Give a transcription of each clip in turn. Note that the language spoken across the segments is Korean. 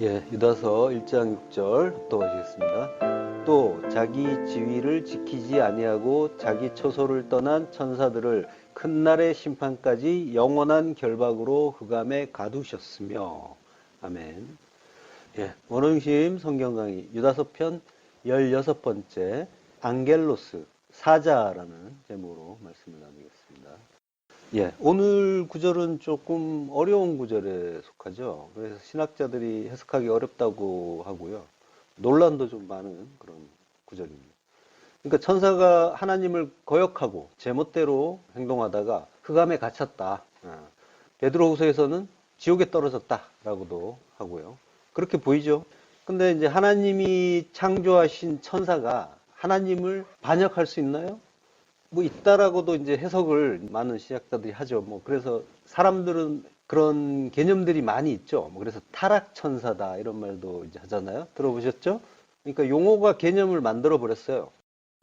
예, 유다서 1장 6절 또 하시겠습니다. 또 자기 지위를 지키지 아니하고 자기 처소를 떠난 천사들을 큰 날의 심판까지 영원한 결박으로 흑암에 가두셨으며. 아멘. 예, 원어중심 성경 강의 유다서 편 16번째 안겔로스 사자라는 제목으로 말씀을 나누겠습니다. 예, 오늘 구절은 조금 어려운 구절에 속하죠. 그래서 신학자들이 해석하기 어렵다고 하고요. 논란도 좀 많은 그런 구절입니다. 그러니까 천사가 하나님을 거역하고 제멋대로 행동하다가 흑암에 갇혔다. 베드로후서에서는 지옥에 떨어졌다라고도 하고요. 그렇게 보이죠. 근데 이제 하나님이 창조하신 천사가 하나님을 반역할 수 있나요? 뭐 있다라고도 이제 해석을 많은 신학자들이 하죠. 뭐 그래서 사람들은 그런 개념들이 많이 있죠. 뭐 그래서 타락천사다 이런 말도 이제 하잖아요. 들어보셨죠? 그러니까 용어가 개념을 만들어 버렸어요.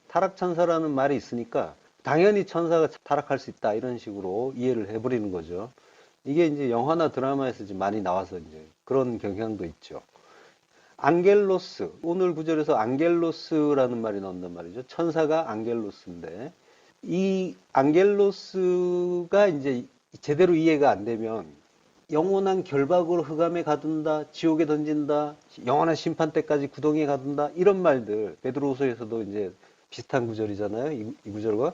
타락천사라는 말이 있으니까 당연히 천사가 타락할 수 있다 이런 식으로 이해를 해버리는 거죠. 이게 이제 영화나 드라마에서 이제 많이 나와서 이제 그런 경향도 있죠. 안겔로스, 오늘 구절에서 안겔로스라는 말이 나온단 말이죠. 천사가 안겔로스인데 이 안겔로스가 이제 제대로 이해가 안 되면 영원한 결박으로 흑암에 가둔다, 지옥에 던진다, 영원한 심판 때까지 구덩이에 가둔다 이런 말들 베드로후서에서도 이제 비슷한 구절이잖아요. 이 구절과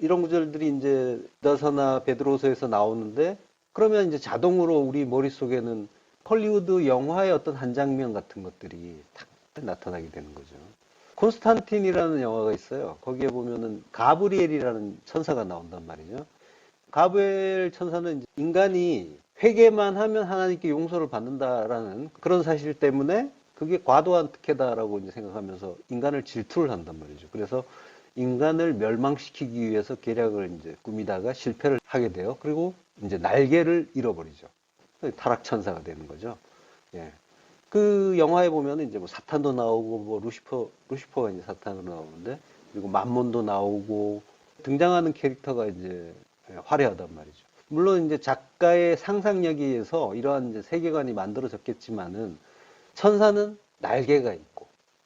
이런 구절들이 이제 유다서나 베드로후서에서 나오는데 그러면 이제 자동으로 우리 머릿속에는 헐리우드 영화의 어떤 한 장면 같은 것들이 탁 나타나게 되는 거죠. 콘스탄틴이라는 영화가 있어요. 거기에 보면은 가브리엘이라는 천사가 나온단 말이죠. 가브리엘 천사는 이제 인간이 회개만 하면 하나님께 용서를 받는다라는 그런 사실 때문에 그게 과도한 특혜다라고 이제 생각하면서 인간을 질투를 한단 말이죠. 그래서 인간을 멸망시키기 위해서 계략을 이제 꾸미다가 실패를 하게 돼요. 그리고 이제 날개를 잃어버리죠. 타락천사가 되는 거죠. 예. 그 영화에 보면은 이제 뭐 사탄도 나오고 뭐 루시퍼가 이제 사탄으로 나오는데 그리고 만몬도 나오고 등장하는 캐릭터가 이제 화려하단 말이죠. 물론 이제 작가의 상상력에 의해서 이러한 이제 세계관이 만들어졌겠지만은 천사는 날개가 있고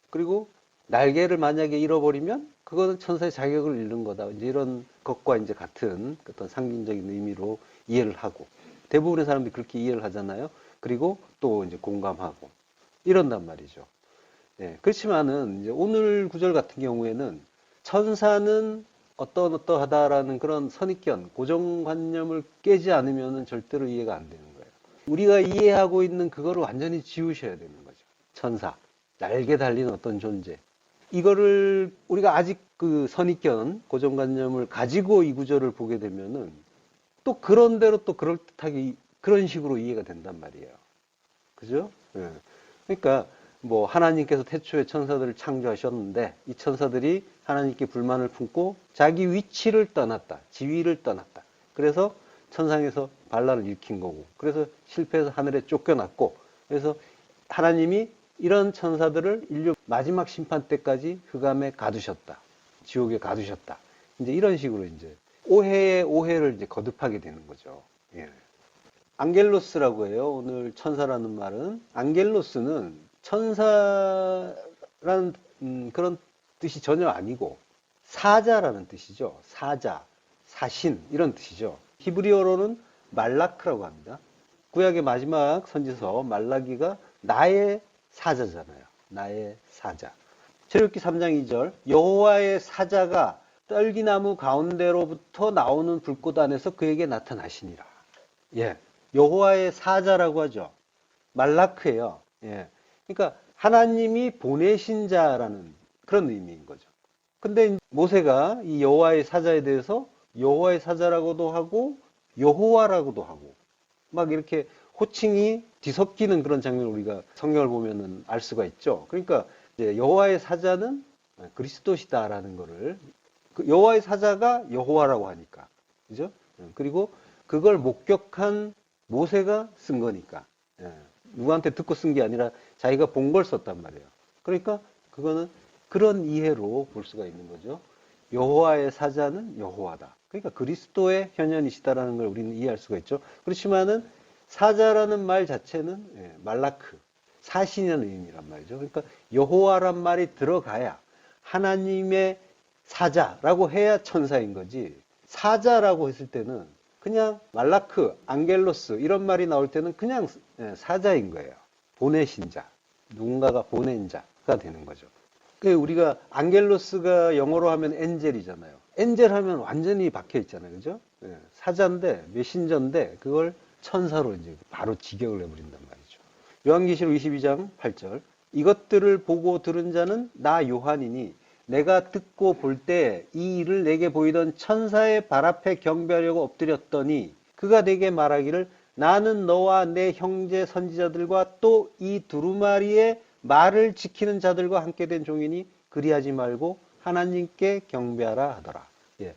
그리고 날개를 만약에 잃어버리면 그거는 천사의 자격을 잃는 거다. 이제 이런 것과 이제 같은 어떤 상징적인 의미로 이해를 하고 대부분의 사람들이 그렇게 이해를 하잖아요. 그리고 또 이제 공감하고 이런단 말이죠. 예, 그렇지만은 이제 오늘 구절 같은 경우에는 천사는 어떠하다라는 그런 선입견, 고정관념을 깨지 않으면은 절대로 이해가 안 되는 거예요. 우리가 이해하고 있는 그거를 완전히 지우셔야 되는 거죠. 천사, 날개 달린 어떤 존재. 이거를 우리가 아직 그 선입견, 고정관념을 가지고 이 구절을 보게 되면은 또 그런 대로 또 그럴듯하게 그런 식으로 이해가 된단 말이에요. 그죠? 예. 그러니까 뭐 하나님께서 태초에 천사들을 창조하셨는데 이 천사들이 하나님께 불만을 품고 자기 위치를 떠났다. 지위를 떠났다. 그래서 천상에서 반란을 일으킨 거고 그래서 실패해서 하늘에 쫓겨났고 그래서 하나님이 이런 천사들을 인류 마지막 심판 때까지 흑암에 가두셨다. 지옥에 가두셨다. 이제 이런 식으로 이제 오해에 오해를 이제 거듭하게 되는 거죠. 예. 안겔로스라고 해요. 오늘 천사라는 말은 안겔로스는 천사라는 그런 뜻이 전혀 아니고 사자라는 뜻이죠. 사자, 사신 이런 뜻이죠. 히브리어로는 말라크라고 합니다. 구약의 마지막 선지서 말라기가 나의 사자잖아요. 나의 사자. 출애굽기 3장 2절 여호와의 사자가 떨기나무 가운데로부터 나오는 불꽃 안에서 그에게 나타나시니라. 예, 여호와의 사자라고 하죠. 말라크예요. 예, 그러니까 하나님이 보내신 자라는 그런 의미인 거죠. 근데 모세가 이 여호와의 사자에 대해서 여호와의 사자라고도 하고 여호와라고도 하고 막 이렇게 호칭이 뒤섞이는 그런 장면을 우리가 성경을 보면은 알 수가 있죠. 그러니까 이제 여호와의 사자는 그리스도시다라는 거를 여호와의 사자가 여호와라고 하니까 그죠? 그리고 그걸 목격한 모세가 쓴 거니까 누구한테 듣고 쓴 게 아니라 자기가 본 걸 썼단 말이에요. 그러니까 그거는 그런 이해로 볼 수가 있는 거죠. 여호와의 사자는 여호와다. 그러니까 그리스도의 현현이시다라는 걸 우리는 이해할 수가 있죠. 그렇지만은 사자라는 말 자체는 말라크, 사신이라는 의미란 말이죠. 그러니까 여호와란 말이 들어가야 하나님의 사자라고 해야 천사인 거지. 사자라고 했을 때는 그냥 말라크, 앙겔로스 이런 말이 나올 때는 그냥 사자인 거예요. 보내신 자, 누군가가 보낸 자가 되는 거죠. 우리가 앙겔로스가 영어로 하면 엔젤이잖아요. 엔젤 하면 완전히 박혀 있잖아요. 그죠? 사자인데, 메신저인데, 그걸 천사로 이제 바로 직역을 해버린단 말이죠. 요한계시록 22장 8절. 이것들을 보고 들은 자는 나 요한이니 내가 듣고 볼 때 이 일을 내게 보이던 천사의 발 앞에 경배하려고 엎드렸더니 그가 내게 말하기를 나는 너와 내 형제 선지자들과 또 이 두루마리의 말을 지키는 자들과 함께 된 종이니 그리하지 말고 하나님께 경배하라 하더라. 예.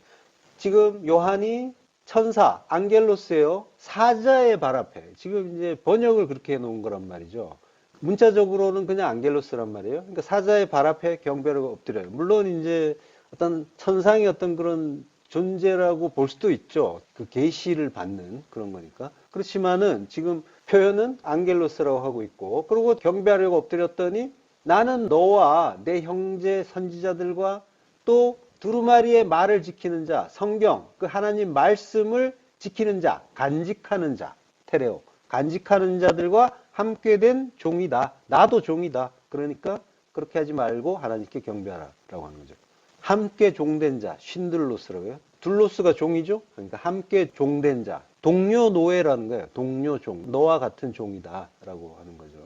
지금 요한이 천사, 앙겔로스예요. 사자의 발 앞에. 지금 이제 번역을 그렇게 해 놓은 거란 말이죠. 문자적으로는 그냥 앙겔로스란 말이에요. 그러니까 사자의 발 앞에 경배를 엎드려요. 물론 이제 어떤 천상의 어떤 그런 존재라고 볼 수도 있죠. 그 계시를 받는 그런 거니까. 그렇지만은 지금 표현은 앙겔로스라고 하고 있고, 그리고 경배하려고 엎드렸더니 나는 너와 내 형제 선지자들과 또 두루마리의 말을 지키는 자, 성경, 그 하나님 말씀을 지키는 자, 간직하는 자, 테레오, 간직하는 자들과 함께 된 종이다. 나도 종이다. 그러니까 그렇게 하지 말고 하나님께 경배하라 라고 하는 거죠. 함께 종된 자, 쉰들로스라고요. 둘로스가 종이죠. 그러니까 함께 종된 자, 동료 노예라는 거예요. 동료 종, 너와 같은 종이다 라고 하는 거죠.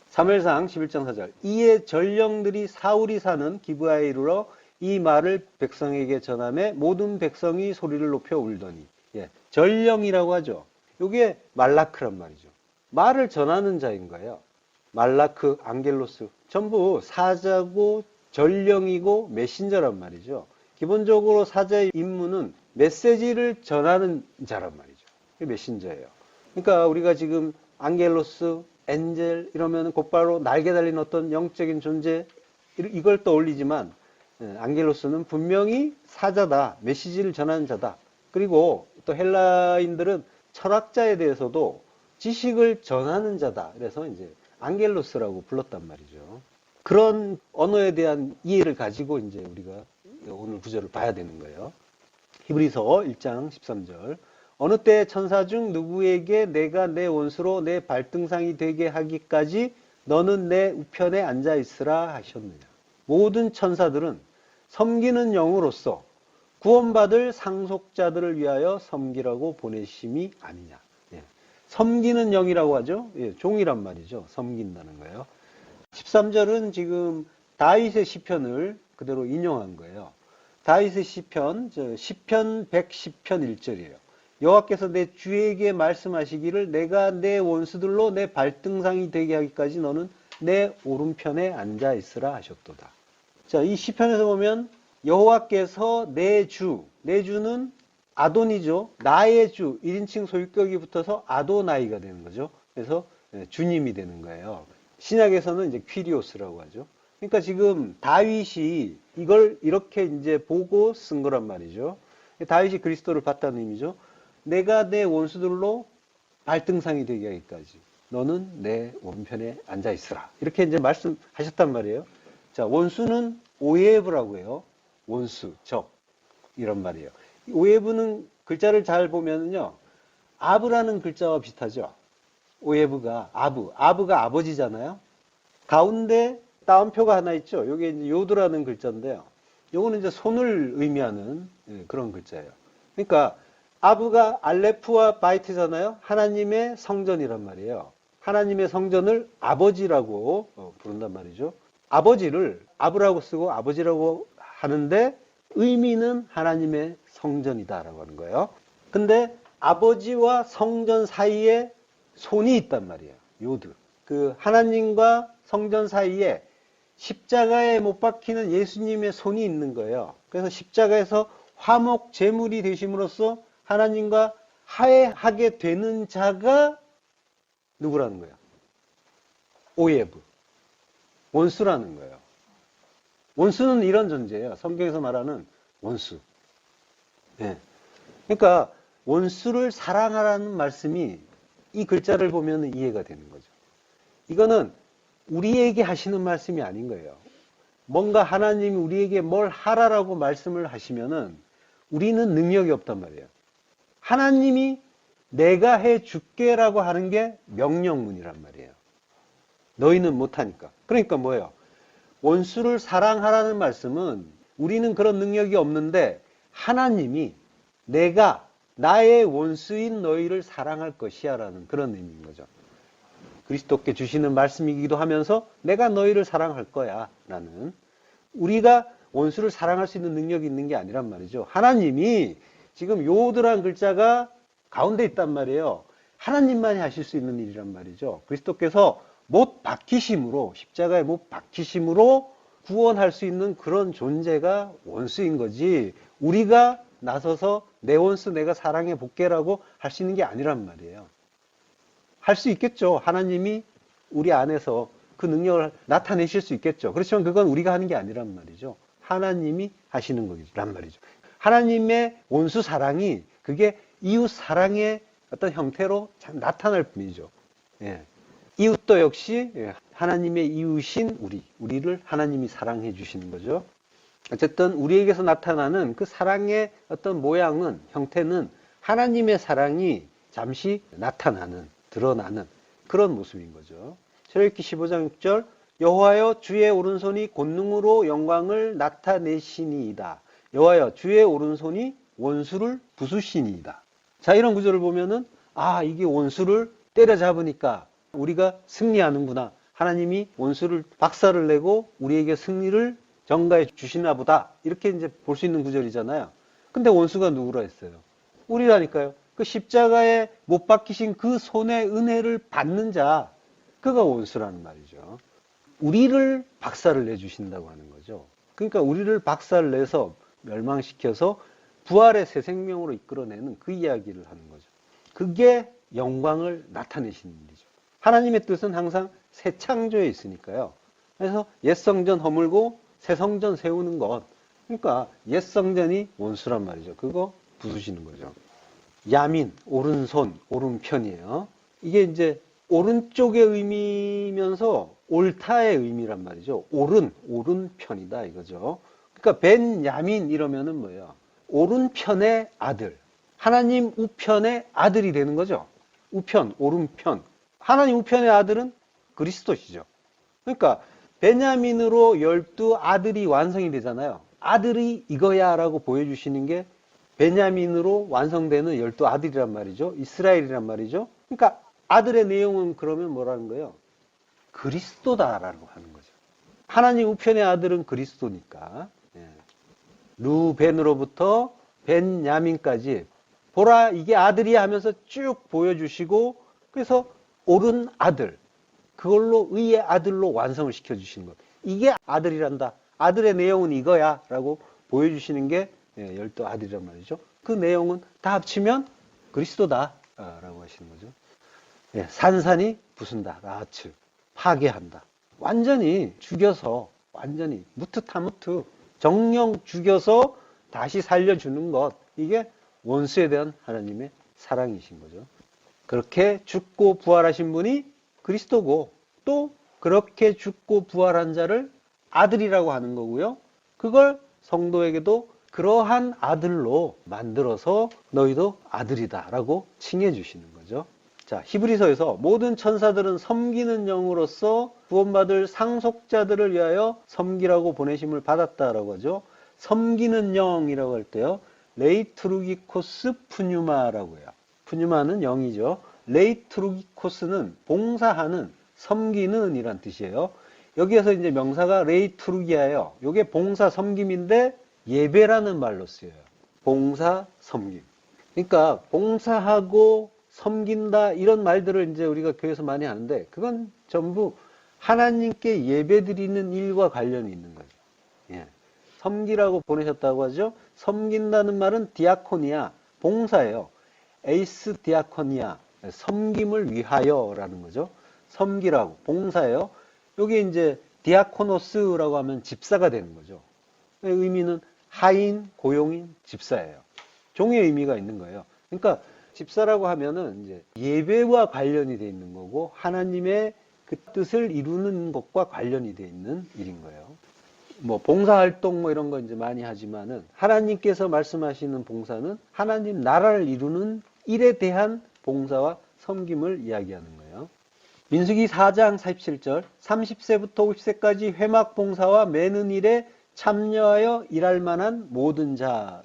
사무엘상 11장 4절. 이에 전령들이 사울이 사는 기브아에 이르러 이 말을 백성에게 전하매 모든 백성이 소리를 높여 울더니. 예, 전령이라고 하죠. 이게 말라크란 말이죠. 말을 전하는 자인 거예요. 말라크, 앙겔로스 전부 사자고 전령이고 메신저란 말이죠. 기본적으로 사자의 임무는 메시지를 전하는 자란 말이죠. 메신저예요. 그러니까 우리가 지금 앙겔로스, 엔젤 이러면 곧바로 날개 달린 어떤 영적인 존재 이걸 떠올리지만 앙겔로스는 분명히 사자다. 메시지를 전하는 자다. 그리고 또 헬라인들은 철학자에 대해서도 지식을 전하는 자다. 그래서 이제 앙겔로스라고 불렀단 말이죠. 그런 언어에 대한 이해를 가지고 이제 우리가 오늘 구절을 봐야 되는 거예요. 히브리서 1장 13절. 어느 때 천사 중 누구에게 내가 내 원수로 내 발등상이 되게 하기까지 너는 내 우편에 앉아 있으라 하셨느냐. 모든 천사들은 섬기는 영으로서 구원받을 상속자들을 위하여 섬기라고 보내심이 아니냐. 예. 섬기는 영이라고 하죠. 예, 종이란 말이죠. 섬긴다는 거예요. 13절은 지금 다윗의 시편을 그대로 인용한 거예요. 다윗의 시편, 시편 110편 1절이에요. 여호와께서 내 주에게 말씀하시기를 내가 내 원수들로 내 발등상이 되게 하기까지 너는 내 오른편에 앉아 있으라 하셨도다. 자, 이 시편에서 보면 여호와께서 내 주는 아돈이죠. 나의 주, 1인칭 소유격이 붙어서 아도나이가 되는 거죠. 그래서 주님이 되는 거예요. 신약에서는 이제 퀴리오스라고 하죠. 그러니까 지금 다윗이 이걸 이렇게 이제 보고 쓴 거란 말이죠. 다윗이 그리스도를 봤다는 의미죠. 내가 내 원수들로 발등상이 되게 하기까지 너는 내 오른편에 앉아 있으라. 이렇게 이제 말씀하셨단 말이에요. 자, 원수는 오예브라고 해요. 원수, 적 이런 말이에요. 오예브는 글자를 잘 보면요, 아브라는 글자와 비슷하죠. 오예브가 아브가 아버지잖아요. 가운데 따옴표가 하나 있죠. 이게 이제 요드라는 글자인데요. 요거는 이제 손을 의미하는 그런 글자예요. 그러니까 아브가 알레프와 바이트잖아요. 하나님의 성전이란 말이에요. 하나님의 성전을 아버지라고 부른단 말이죠. 아버지를 아브라고 쓰고 아버지라고 하는데 의미는 하나님의 성전이다라고 하는 거예요. 근데 아버지와 성전 사이에 손이 있단 말이에요. 요드. 그 하나님과 성전 사이에 십자가에 못 박히는 예수님의 손이 있는 거예요. 그래서 십자가에서 화목 제물이 되심으로써 하나님과 화해하게 되는 자가 누구라는 거예요? 오예브. 원수라는 거예요. 원수는 이런 존재예요. 성경에서 말하는 원수. 네. 그러니까 원수를 사랑하라는 말씀이 이 글자를 보면 이해가 되는 거죠. 이거는 우리에게 하시는 말씀이 아닌 거예요. 뭔가 하나님이 우리에게 뭘 하라라고 말씀을 하시면은 우리는 능력이 없단 말이에요. 하나님이 내가 해 줄게라고 하는 게 명령문이란 말이에요. 너희는 못하니까. 그러니까 뭐예요? 원수를 사랑하라는 말씀은 우리는 그런 능력이 없는데 하나님이 내가 나의 원수인 너희를 사랑할 것이야 라는 그런 의미인 거죠. 그리스도께 주시는 말씀이기도 하면서 내가 너희를 사랑할 거야 라는, 우리가 원수를 사랑할 수 있는 능력이 있는 게 아니란 말이죠. 하나님이 지금 요드란 글자가 가운데 있단 말이에요. 하나님만이 하실 수 있는 일이란 말이죠. 그리스도께서 못 박히심으로, 십자가에 못 박히심으로 구원할 수 있는 그런 존재가 원수인 거지, 우리가 나서서 내 원수 내가 사랑해 볼게라고 할 수 있는 게 아니란 말이에요. 할 수 있겠죠. 하나님이 우리 안에서 그 능력을 나타내실 수 있겠죠. 그렇지만 그건 우리가 하는 게 아니란 말이죠. 하나님이 하시는 거란 말이죠. 하나님의 원수 사랑이 그게 이웃 사랑의 어떤 형태로 나타날 뿐이죠. 예. 이웃도 역시 하나님의 이웃인 우리를 하나님이 사랑해 주시는 거죠. 어쨌든 우리에게서 나타나는 그 사랑의 어떤 모양은, 형태는 하나님의 사랑이 잠시 나타나는, 드러나는 그런 모습인 거죠. 출애굽기 15장 6절, 여호와여 주의 오른손이 권능으로 영광을 나타내시니이다. 여호와여 주의 오른손이 원수를 부수시니이다. 자, 이런 구절을 보면은 이게 원수를 때려잡으니까 우리가 승리하는구나. 하나님이 원수를 박살을 내고 우리에게 승리를 전가해 주시나 보다. 이렇게 이제 볼 수 있는 구절이잖아요. 근데 원수가 누구라 했어요? 우리라니까요. 그 십자가에 못 박히신 그 손의 은혜를 받는 자, 그가 원수라는 말이죠. 우리를 박살을 내주신다고 하는 거죠. 그러니까 우리를 박살 내서 멸망시켜서 부활의 새 생명으로 이끌어내는 그 이야기를 하는 거죠. 그게 영광을 나타내시는 일이죠. 하나님의 뜻은 항상 새 창조에 있으니까요. 그래서 옛 성전 허물고 새 성전 세우는 것. 그러니까 옛 성전이 원수란 말이죠. 그거 부수시는 거죠. 야민, 오른손, 오른편이에요. 이게 이제 오른쪽의 의미면서 옳다의 의미란 말이죠. 오른편이다 이거죠. 그러니까 벤야민 이러면은 뭐예요? 오른편의 아들. 하나님 우편의 아들이 되는 거죠. 우편, 오른편. 하나님 우편의 아들은 그리스도시죠. 그러니까 베냐민으로 12 아들이 완성이 되잖아요. 아들이 이거야 라고 보여주시는 게 베냐민으로 완성되는 12 아들이란 말이죠. 이스라엘이란 말이죠. 그러니까 아들의 내용은 그러면 뭐라는 거예요? 그리스도다라고 하는 거죠. 하나님 우편의 아들은 그리스도니까. 루벤으로부터 벤야민까지 보라 이게 아들이야 하면서 쭉 보여주시고, 그래서 옳은 아들, 그걸로 의의 아들로 완성을 시켜주시는 것. 이게 아들이란다. 아들의 내용은 이거야 라고 보여주시는 게 12 아들이란 말이죠. 그 내용은 다 합치면 그리스도다 라고 하시는 거죠. 산산이 부순다. 라츠. 파괴한다. 완전히 죽여서, 완전히 무트타무트 정령 죽여서 다시 살려주는 것. 이게 원수에 대한 하나님의 사랑이신 거죠. 그렇게 죽고 부활하신 분이 그리스도고, 또 그렇게 죽고 부활한 자를 아들이라고 하는 거고요. 그걸 성도에게도 그러한 아들로 만들어서 너희도 아들이다 라고 칭해 주시는 거죠. 자, 히브리서에서 모든 천사들은 섬기는 영으로서 구원받을 상속자들을 위하여 섬기라고 보내심을 받았다라고 하죠. 섬기는 영이라고 할 때요, 레이트루기코스 푸뉴마라고 해요. 푸뉴마는 영이죠. 레이트루기코스는 봉사하는, 섬기는 이란 뜻이에요. 여기에서 이제 명사가 레이트루기아예요. 이게 봉사 섬김인데 예배라는 말로 쓰여요. 봉사 섬김. 그러니까 봉사하고 섬긴다 이런 말들을 이제 우리가 교회에서 많이 하는데 그건 전부 하나님께 예배드리는 일과 관련이 있는 거죠. 섬기라고 보내셨다고 하죠. 섬긴다는 말은 디아코니아, 봉사예요. 에이스 디아코니아, 섬김을 위하여라는 거죠. 섬기라고, 봉사예요. 여기 이제 디아코노스라고 하면 집사가 되는 거죠. 의미는 하인, 고용인, 집사예요. 종의 의미가 있는 거예요. 그러니까 집사라고 하면은 이제 예배와 관련이 돼 있는 거고 하나님의 그 뜻을 이루는 것과 관련이 되어 있는 일인 거예요. 뭐 봉사활동 뭐 이런 거 이제 많이 하지만은 하나님께서 말씀하시는 봉사는 하나님 나라를 이루는 일에 대한 봉사와 섬김을 이야기하는 거예요. 민수기 4장 47절 30세부터 50세까지 회막 봉사와 매는 일에 참여하여 일할 만한 모든 자.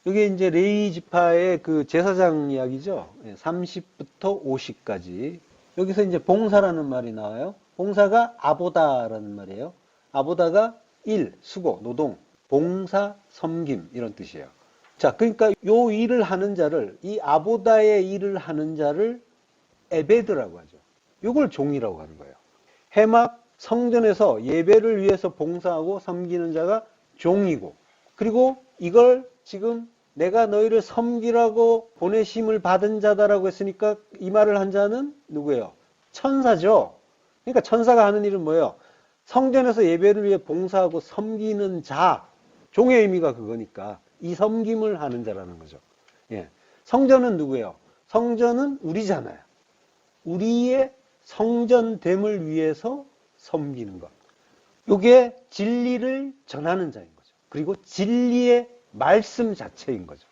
이게 이제 레위 지파의 그 제사장 이야기죠. 30부터 50까지. 여기서 이제 봉사라는 말이 나와요. 봉사가 아보다라는 말이에요. 아보다가 일, 수고, 노동, 봉사, 섬김 이런 뜻이에요. 자, 그러니까 요 일을 하는 자를 이 아보다의 일을 하는 자를 에베드라고 하죠. 요걸 종이라고 하는 거예요. 회막 성전에서 예배를 위해서 봉사하고 섬기는 자가 종이고 그리고 이걸 지금 내가 너희를 섬기라고 보내심을 받은 자다라고 했으니까 이 말을 한 자는 누구예요? 천사죠. 그러니까 천사가 하는 일은 뭐예요? 성전에서 예배를 위해 봉사하고 섬기는 자, 종의 의미가 그거니까 이 섬김을 하는 자라는 거죠. 예. 성전은 누구예요? 성전은 우리잖아요. 우리의 성전됨을 위해서 섬기는 것. 이게 진리를 전하는 자인 거죠. 그리고 진리의 말씀 자체인 거죠.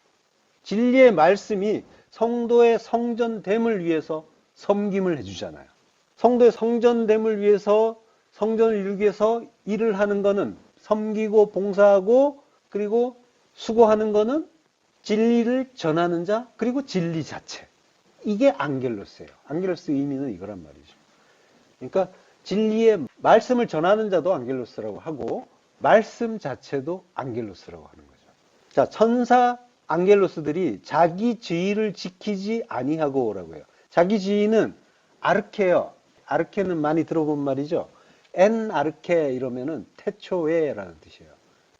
진리의 말씀이 성도의 성전됨을 위해서 섬김을 해주잖아요. 성도의 성전됨을 위해서 성전을 이루기 위해서 일을 하는 거는 섬기고 봉사하고 그리고 수고하는 거는 진리를 전하는 자 그리고 진리 자체. 이게 안겔로스예요. 안겔로스 의미는 이거란 말이죠. 그러니까 진리의 말씀을 전하는 자도 안겔로스라고 하고 말씀 자체도 안겔로스라고 하는 거죠. 자, 천사 안겔로스들이 자기 지위를 지키지 아니하고라고 해요. 자기 지위는 아르케요. 아르케는 많이 들어본 말이죠. 엔 아르케 이러면은 태초에라는 뜻이에요.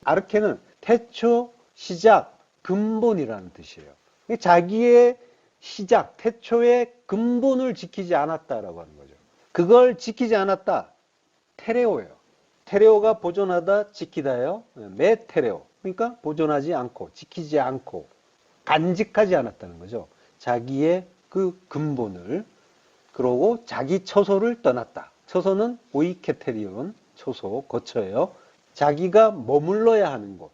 아르케는 태초, 시작, 근본이라는 뜻이에요. 자기의 시작, 태초의 근본을 지키지 않았다라고 하는 거죠. 그걸 지키지 않았다. 테레오예요. 테레오가 보존하다, 지키다예요. 메테레오. 그러니까 보존하지 않고, 지키지 않고, 간직하지 않았다는 거죠. 자기의 그 근본을. 그러고 자기 처소를 떠났다. 처소는 오이케테리온, 처소, 거처예요. 자기가 머물러야 하는 곳.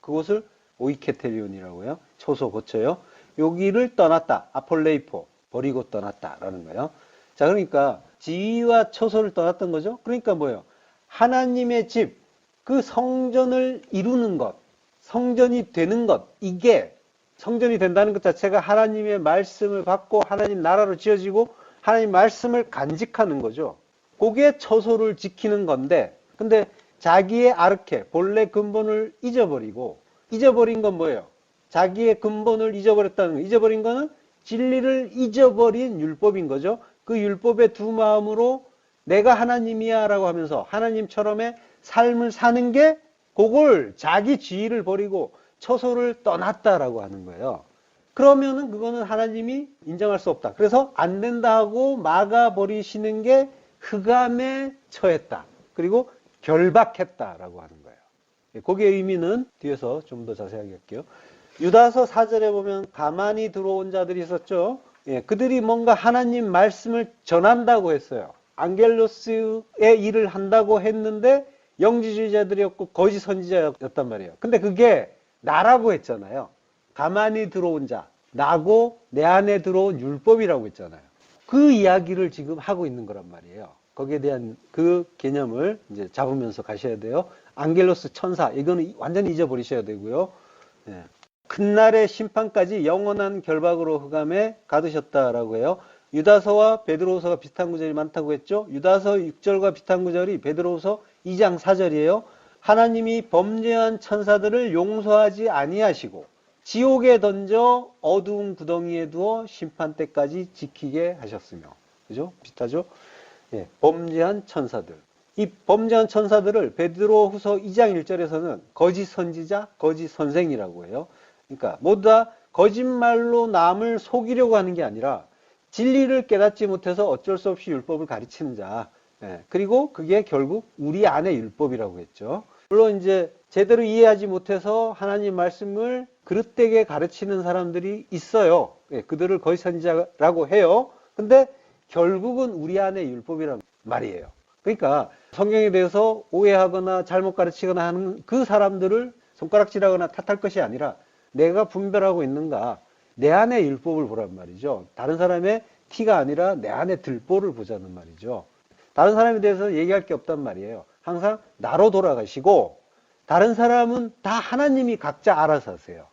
그곳을 오이케테리온이라고 해요. 처소, 거처예요. 여기를 떠났다. 아폴레이포, 버리고 떠났다라는 거예요. 자, 그러니까 지위와 처소를 떠났던 거죠. 그러니까 뭐예요? 하나님의 집, 그 성전을 이루는 것, 성전이 되는 것, 이게 성전이 된다는 것 자체가 하나님의 말씀을 받고 하나님 나라로 지어지고 하나님 말씀을 간직하는 거죠. 그게 처소를 지키는 건데, 근데 자기의 아르케, 본래 근본을 잊어버린 건 뭐예요? 자기의 근본을 잊어버렸다는 거예요. 잊어버린 거는 진리를 잊어버린 율법인 거죠. 그 율법의 두 마음으로 내가 하나님이야 라고 하면서 하나님처럼의 삶을 사는 게 그걸 자기 지위를 버리고 처소를 떠났다라고 하는 거예요. 그러면은 그거는 하나님이 인정할 수 없다. 그래서 안 된다 하고 막아버리시는 게 흑암에 처했다. 그리고 결박했다라고 하는 거예요. 거기에 의미는 뒤에서 좀 더 자세하게 할게요. 유다서 4절에 보면 가만히 들어온 자들이 있었죠. 예, 그들이 뭔가 하나님 말씀을 전한다고 했어요. 안겔로스의 일을 한다고 했는데 영지주의자들이었고 거짓 선지자였단 말이에요. 근데 그게 나라고 했잖아요. 가만히 들어온 자, 나고 내 안에 들어온 율법이라고 했잖아요. 그 이야기를 지금 하고 있는 거란 말이에요. 거기에 대한 그 개념을 이제 잡으면서 가셔야 돼요. 안겔로스 천사, 이거는 완전히 잊어버리셔야 되고요. 예. 큰 날의 심판까지 영원한 결박으로 흑암에 가두셨다라고 해요. 유다서와 베드로후서가 비슷한 구절이 많다고 했죠. 유다서 6절과 비슷한 구절이 베드로후서 2장 4절이에요. 하나님이 범죄한 천사들을 용서하지 아니하시고 지옥에 던져 어두운 구덩이에 두어 심판 때까지 지키게 하셨으며. 그죠? 비슷하죠? 예, 범죄한 천사들. 이 범죄한 천사들을 베드로후서 2장 1절에서는 거짓 선지자, 거짓 선생이라고 해요. 그러니까 모두 다 거짓말로 남을 속이려고 하는 게 아니라 진리를 깨닫지 못해서 어쩔 수 없이 율법을 가르치는 자. 예, 그리고 그게 결국 우리 안의 율법이라고 했죠. 물론 이제 제대로 이해하지 못해서 하나님 말씀을 그릇되게 가르치는 사람들이 있어요. 예, 그들을 거짓 선지자라고 해요. 근데 결국은 우리 안의 율법이라고. 말이에요. 그러니까 성경에 대해서 오해하거나 잘못 가르치거나 하는 그 사람들을 손가락질하거나 탓할 것이 아니라 내가 분별하고 있는가, 내 안의 율법을 보란 말이죠. 다른 사람의 티가 아니라 내 안의 들보를 보자는 말이죠. 다른 사람에 대해서 얘기할 게 없단 말이에요. 항상 나로 돌아가시고 다른 사람은 다 하나님이 각자 알아서 하세요.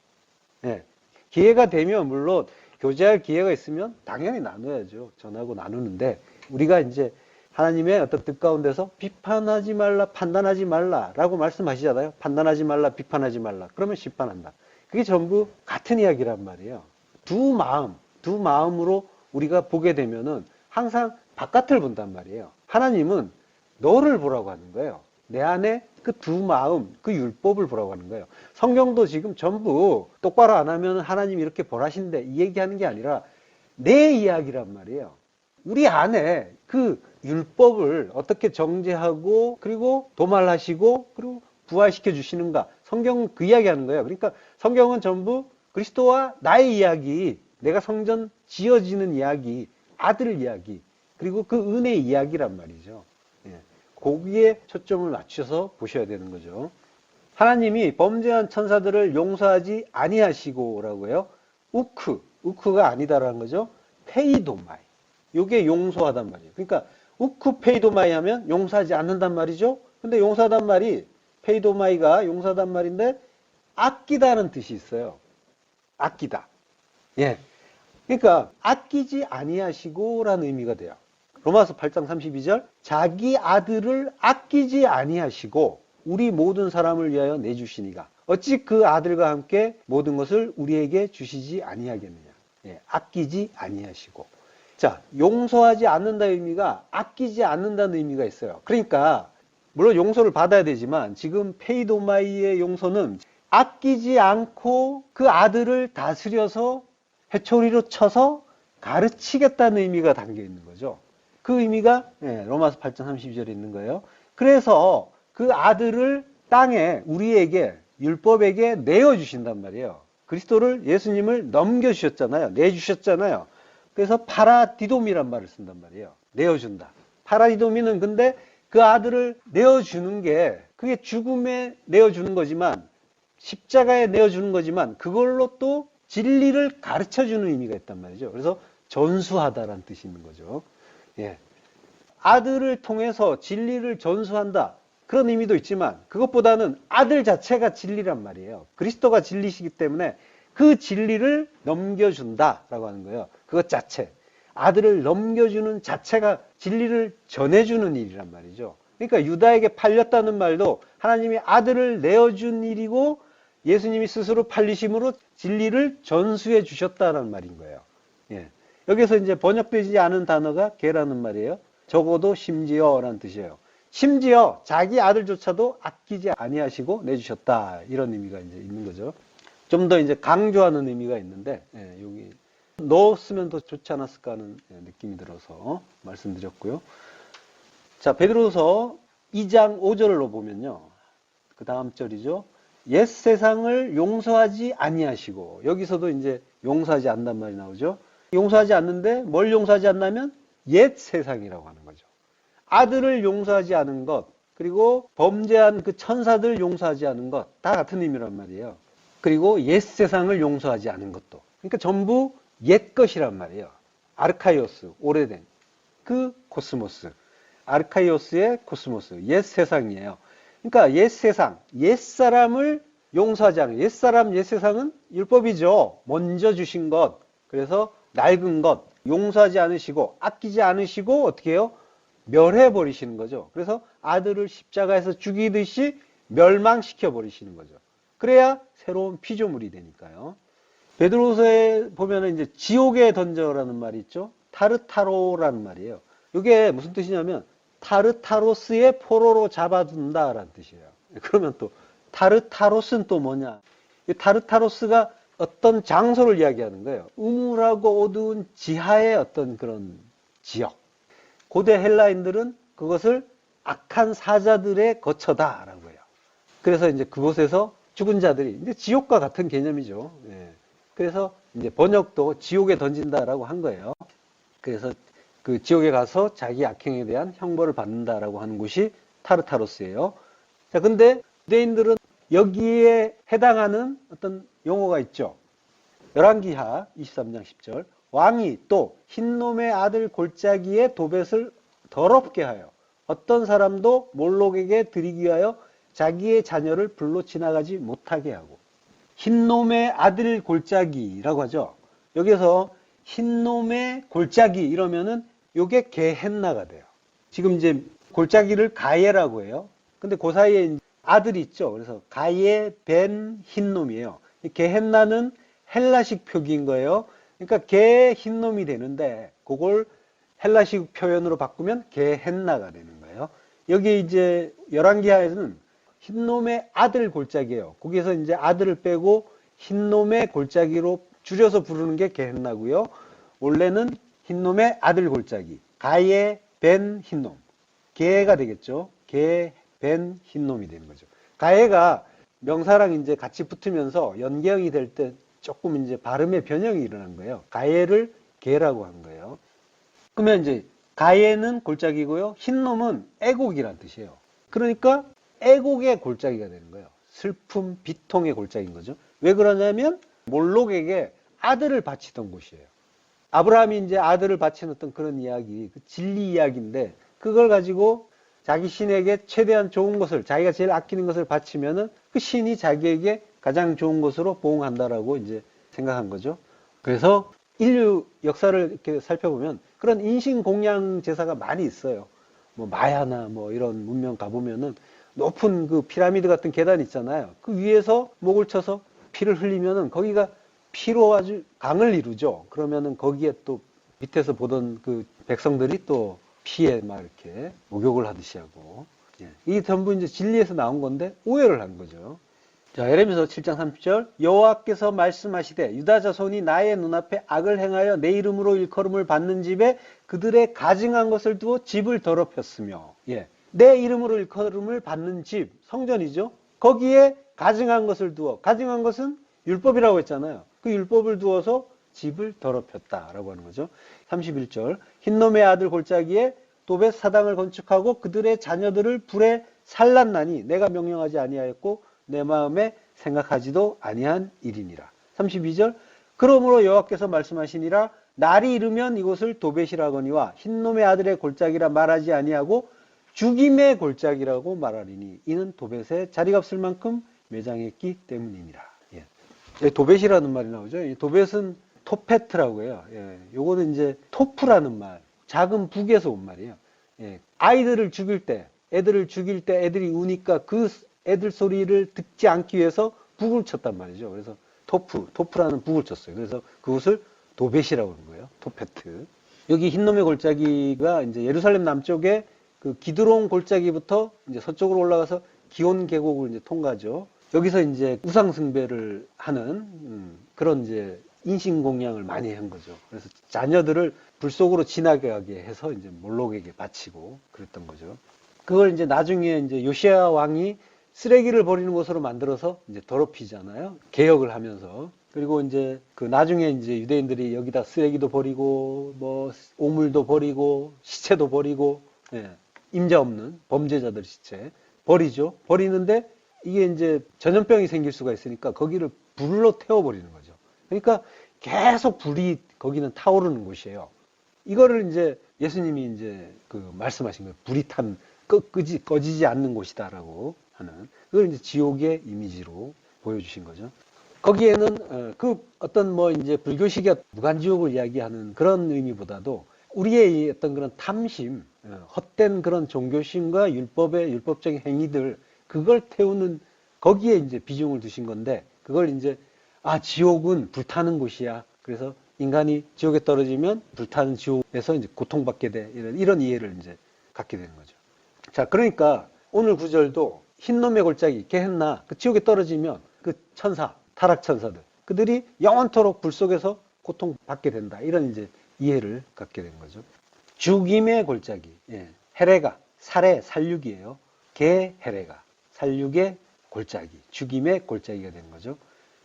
예. 기회가 되면 물론 교제할 기회가 있으면 당연히 나눠야죠. 전하고 나누는데 우리가 이제 하나님의 어떤 뜻 가운데서 비판하지 말라, 판단하지 말라라고 말씀하시잖아요. 판단하지 말라, 비판하지 말라. 그러면 심판한다. 그게 전부 같은 이야기란 말이에요. 두 마음으로 우리가 보게 되면은 항상 바깥을 본단 말이에요. 하나님은 너를 보라고 하는 거예요. 내 안에 그 두 마음, 그 율법을 보라고 하는 거예요. 성경도 지금 전부 똑바로 안 하면 하나님이 이렇게 벌하신대 이 얘기하는 게 아니라 내 이야기란 말이에요. 우리 안에 그 율법을 어떻게 정죄하고 그리고 도말하시고 그리고 부활시켜 주시는가. 성경은 그 이야기 하는 거예요. 그러니까 성경은 전부 그리스도와 나의 이야기, 내가 성전 지어지는 이야기, 아들 이야기, 그리고 그 은혜의 이야기란 말이죠. 예. 거기에 초점을 맞춰서 보셔야 되는 거죠. 하나님이 범죄한 천사들을 용서하지 아니하시고라고 해요. 우크가 아니다라는 거죠. 페이도마이. 요게 용서하단 말이에요. 그러니까 우크 페이도마이 하면 용서하지 않는단 말이죠. 근데 용서하단 말이 페이도마이가 용서하단 말인데 아끼다는 뜻이 있어요. 아끼다. 예. 그러니까 아끼지 아니하시고라는 의미가 돼요. 로마서 8장 32절 자기 아들을 아끼지 아니하시고 우리 모든 사람을 위하여 내주시니가 어찌 그 아들과 함께 모든 것을 우리에게 주시지 아니하겠느냐. 예, 아끼지 아니하시고. 자, 용서하지 않는다 의미가 아끼지 않는다는 의미가 있어요. 그러니까 물론 용서를 받아야 되지만 지금 페이도마이의 용서는 아끼지 않고 그 아들을 다스려서 회초리로 쳐서 가르치겠다는 의미가 담겨 있는 거죠. 그 의미가 로마서 8장 32절에 있는 거예요. 그래서 그 아들을 땅에 우리에게 율법에게 내어주신단 말이에요. 그리스도를 예수님을 넘겨주셨잖아요. 내주셨잖아요. 그래서 파라디돔이란 말을 쓴단 말이에요. 내어준다. 파라디돔이는 근데 그 아들을 내어주는 게 그게 죽음에 내어주는 거지만 십자가에 내어주는 거지만 그걸로 또 진리를 가르쳐주는 의미가 있단 말이죠. 그래서 전수하다라는 뜻이 있는 거죠. 예. 아들을 통해서 진리를 전수한다. 그런 의미도 있지만 그것보다는 아들 자체가 진리란 말이에요. 그리스도가 진리시기 때문에 그 진리를 넘겨준다라고 하는 거예요. 그것 자체. 아들을 넘겨주는 자체가 진리를 전해주는 일이란 말이죠. 그러니까 유다에게 팔렸다는 말도 하나님이 아들을 내어준 일이고 예수님이 스스로 팔리심으로 진리를 전수해 주셨다는 말인 거예요. 예. 여기서 이제 번역되지 않은 단어가 개라는 말이에요. 적어도 심지어라는 뜻이에요. 심지어 자기 아들조차도 아끼지 아니하시고 내주셨다. 이런 의미가 이제 있는 거죠. 좀 더 이제 강조하는 의미가 있는데, 예, 여기 넣었으면 더 좋지 않았을까 하는 느낌이 들어서 말씀드렸고요. 자, 베드로서 2장 5절로 보면요. 그 다음 절이죠. 옛 세상을 용서하지 아니하시고, 여기서도 이제 용서하지 않는단 말이 나오죠. 용서하지 않는데 뭘 용서하지 않냐면 옛 세상이라고 하는 거죠. 아들을 용서하지 않은 것, 그리고 범죄한 그 천사들 용서하지 않은 것, 다 같은 의미란 말이에요. 그리고 옛 세상을 용서하지 않은 것도. 그러니까 전부 옛 것이란 말이에요. 아르카이오스, 오래된 그 코스모스. 아르카이오스의 코스모스, 옛 세상이에요. 그러니까 옛 세상, 옛 사람을 용서하지 않은, 옛 사람, 옛 세상은 율법이죠. 먼저 주신 것, 그래서 낡은 것, 용서하지 않으시고, 아끼지 않으시고, 어떻게 해요? 멸해버리시는 거죠. 그래서 아들을 십자가에서 죽이듯이 멸망시켜 버리시는 거죠. 그래야 새로운 피조물이 되니까요. 베드로서에 보면은 이제 지옥에 던져라는 말이 있죠. 타르타로라는 말이에요. 이게 무슨 뜻이냐면 타르타로스의 포로로 잡아둔다라는 뜻이에요. 그러면 또 타르타로스는 또 뭐냐? 이 타르타로스가 어떤 장소를 이야기하는 거예요. 우물하고 어두운 지하의 어떤 그런 지역. 고대 헬라인들은 그것을 악한 사자들의 거처다라고 해요. 그래서 이제 그곳에서 죽은 자들이 이제 지옥과 같은 개념이죠. 예. 그래서 이제 번역도 지옥에 던진다라고 한 거예요. 그래서 그 지옥에 가서 자기 악행에 대한 형벌을 받는다라고 하는 곳이 타르타로스예요. 자, 근데 유대인들은 여기에 해당하는 어떤 용어가 있죠. 열왕기하 23장 10절. 왕이 또 흰놈의 아들 골짜기에 도벳을 더럽게 하여 어떤 사람도 몰록에게 드리기 위하여 자기의 자녀를 불로 지나가지 못하게 하고. 흰놈의 아들 골짜기라고 하죠. 여기서 흰놈의 골짜기 이러면은 요게 게헨나가 돼요. 지금 이제 골짜기를 가예라고 해요. 근데 그 사이에 아들이 있죠. 그래서 가예 벤 흰놈이에요. 게헨나는 헬라식 표기인 거예요. 그러니까 게 흰놈이 되는데 그걸 헬라식 표현으로 바꾸면 게헨나가 되는 거예요. 여기 이제 열왕기하에는 흰놈의 아들 골짜기예요. 거기서 이제 아들을 빼고 흰놈의 골짜기로 줄여서 부르는 게 게헨나고요. 원래는 흰놈의 아들 골짜기. 가예 벤 흰놈. 게가 되겠죠. 게 벤 흰놈이 되는 거죠. 가예가 명사랑 이제 같이 붙으면서 연계형이 될 때 조금 이제 발음의 변형이 일어난 거예요. 가예를 게라고 한 거예요. 그러면 이제 가예는 골짜기고요. 흰놈은 애곡이란 뜻이에요. 그러니까 애곡의 골짜기가 되는 거예요. 슬픔, 비통의 골짜기인 거죠. 왜 그러냐면 몰록에게 아들을 바치던 곳이에요. 아브라함이 이제 아들을 바치는 어떤 그런 이야기, 그 진리 이야기인데 그걸 가지고 자기 신에게 최대한 좋은 것을, 자기가 제일 아끼는 것을 바치면은 그 신이 자기에게 가장 좋은 것으로 보응한다라고 이제 생각한 거죠. 그래서 인류 역사를 이렇게 살펴보면 그런 인신공양 제사가 많이 있어요. 뭐 마야나 뭐 이런 문명 가보면은 높은 그 피라미드 같은 계단 있잖아요. 그 위에서 목을 쳐서 피를 흘리면은 거기가 피로 아주 강을 이루죠. 그러면은 거기에 또 밑에서 보던 그 백성들이 또 피에 막 이렇게 목욕을 하듯이 하고, 예. 이게 전부 이제 진리에서 나온 건데 오해를 한 거죠. 자, 예레미서 7장 30절. 여호와께서 말씀하시되 유다 자손이 나의 눈앞에 악을 행하여 내 이름으로 일컬음을 받는 집에 그들의 가증한 것을 두어 집을 더럽혔으며, 예. 내 이름으로 일컬음을 받는 집, 성전이죠. 거기에 가증한 것을 두어, 가증한 것은 율법이라고 했잖아요. 그 율법을 두어서 집을 더럽혔다라고 하는 거죠. 31절. 흰놈의 아들 골짜기에 도벳 사당을 건축하고 그들의 자녀들을 불에 살랐나니 내가 명령하지 아니하였고 내 마음에 생각하지도 아니한 일이니라. 32절. 그러므로 여호와께서 말씀하시니라 날이 이르면 이곳을 도벳이라거니와 흰놈의 아들의 골짜기라 말하지 아니하고 죽임의 골짜기라고 말하리니 이는 도벳에 자리가 없을 만큼 매장했기 때문이니라. 예. 도벳이라는 말이 나오죠. 이 도벳은 토페트라고 해요. 예. 요거는 이제 토프라는 말, 작은 북에서 온 말이에요. 예. 아이들을 죽일 때, 애들을 죽일 때 애들이 우니까 그 애들 소리를 듣지 않기 위해서 북을 쳤단 말이죠. 그래서 토프라는 북을 쳤어요. 그래서 그것을 도벳이라고 하는 거예요. 토페트. 여기 흰놈의 골짜기가 이제 예루살렘 남쪽에 그 기드론 골짜기부터 이제 서쪽으로 올라가서 기온 계곡을 이제 통과하죠. 여기서 이제 우상숭배를 하는 그런 이제 인신공양을 많이 한 거죠. 그래서 자녀들을 불 속으로 지나가게 해서 이제 몰록에게 바치고 그랬던 거죠. 그걸 이제 나중에 이제 요시야 왕이 쓰레기를 버리는 곳으로 만들어서 이제 더럽히잖아요. 개혁을 하면서. 그리고 이제 그 나중에 이제 유대인들이 여기다 쓰레기도 버리고 뭐 오물도 버리고 시체도 버리고, 예. 임자 없는 범죄자들 시체 버리죠. 버리는데 이게 이제 전염병이 생길 수가 있으니까 거기를 불로 태워버리는 거죠. 그러니까 계속 불이 거기는 타오르는 곳이에요. 이거를 이제 예수님이 이제 그 말씀하신 거예요. 불이 탄 꺼지지 않는 곳이다라고 하는 그걸 이제 지옥의 이미지로 보여주신 거죠. 거기에는 그 어떤 뭐 이제 불교식의 무간지옥을 이야기하는 그런 의미보다도 우리의 어떤 그런 탐심, 헛된 그런 종교심과 율법의 율법적인 행위들 그걸 태우는 거기에 이제 비중을 두신 건데 그걸 이제 지옥은 불타는 곳이야. 그래서 인간이 지옥에 떨어지면 불타는 지옥에서 이제 고통받게 돼. 이런 이해를 이제 갖게 되는 거죠. 자, 그러니까 오늘 구절도 흰놈의 골짜기, 게헨나, 그 지옥에 떨어지면 그 천사, 타락 천사들, 그들이 영원토록 불 속에서 고통받게 된다. 이런 이제 이해를 갖게 된 거죠. 죽임의 골짜기, 예. 헤레가, 살해, 살육이에요. 게헤레가, 살육의 골짜기, 죽임의 골짜기가 되는 거죠.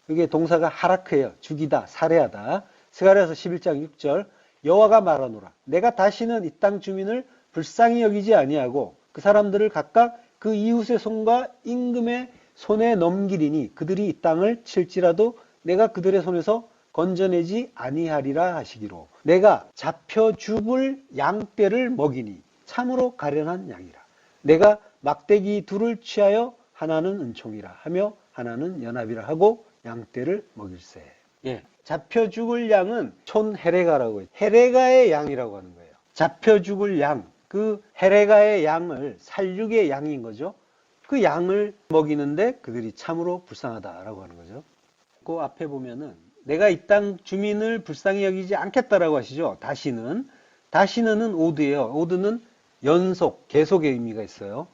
이게 동사가 하라크예요. 죽이다, 살해하다. 스가랴서 11장 6절. 여호와가 말하노라. 내가 다시는 이 땅 주민을 불쌍히 여기지 아니하고 그 사람들을 각각 그 이웃의 손과 임금의 손에 넘기리니 그들이 이 땅을 칠지라도 내가 그들의 손에서 건져내지 아니하리라 하시기로. 내가 잡혀 죽을 양떼를 먹이니 참으로 가련한 양이라. 내가 막대기 둘을 취하여 하나는 은총이라 하며 하나는 연합이라 하고 양떼를 먹일세. 예, 잡혀 죽을 양은 촌헤레가라고 해요. 헤레가의 양이라고 하는 거예요. 잡혀 죽을 양, 그 헤레가의 양을 살육의 양인 거죠. 그 양을 먹이는데 그들이 참으로 불쌍하다라고 하는 거죠. 그 앞에 보면은 내가 이 땅 주민을 불쌍히 여기지 않겠다라고 하시죠. 다시는은 오드예요. 오드는 연속, 계속의 의미가 있어요.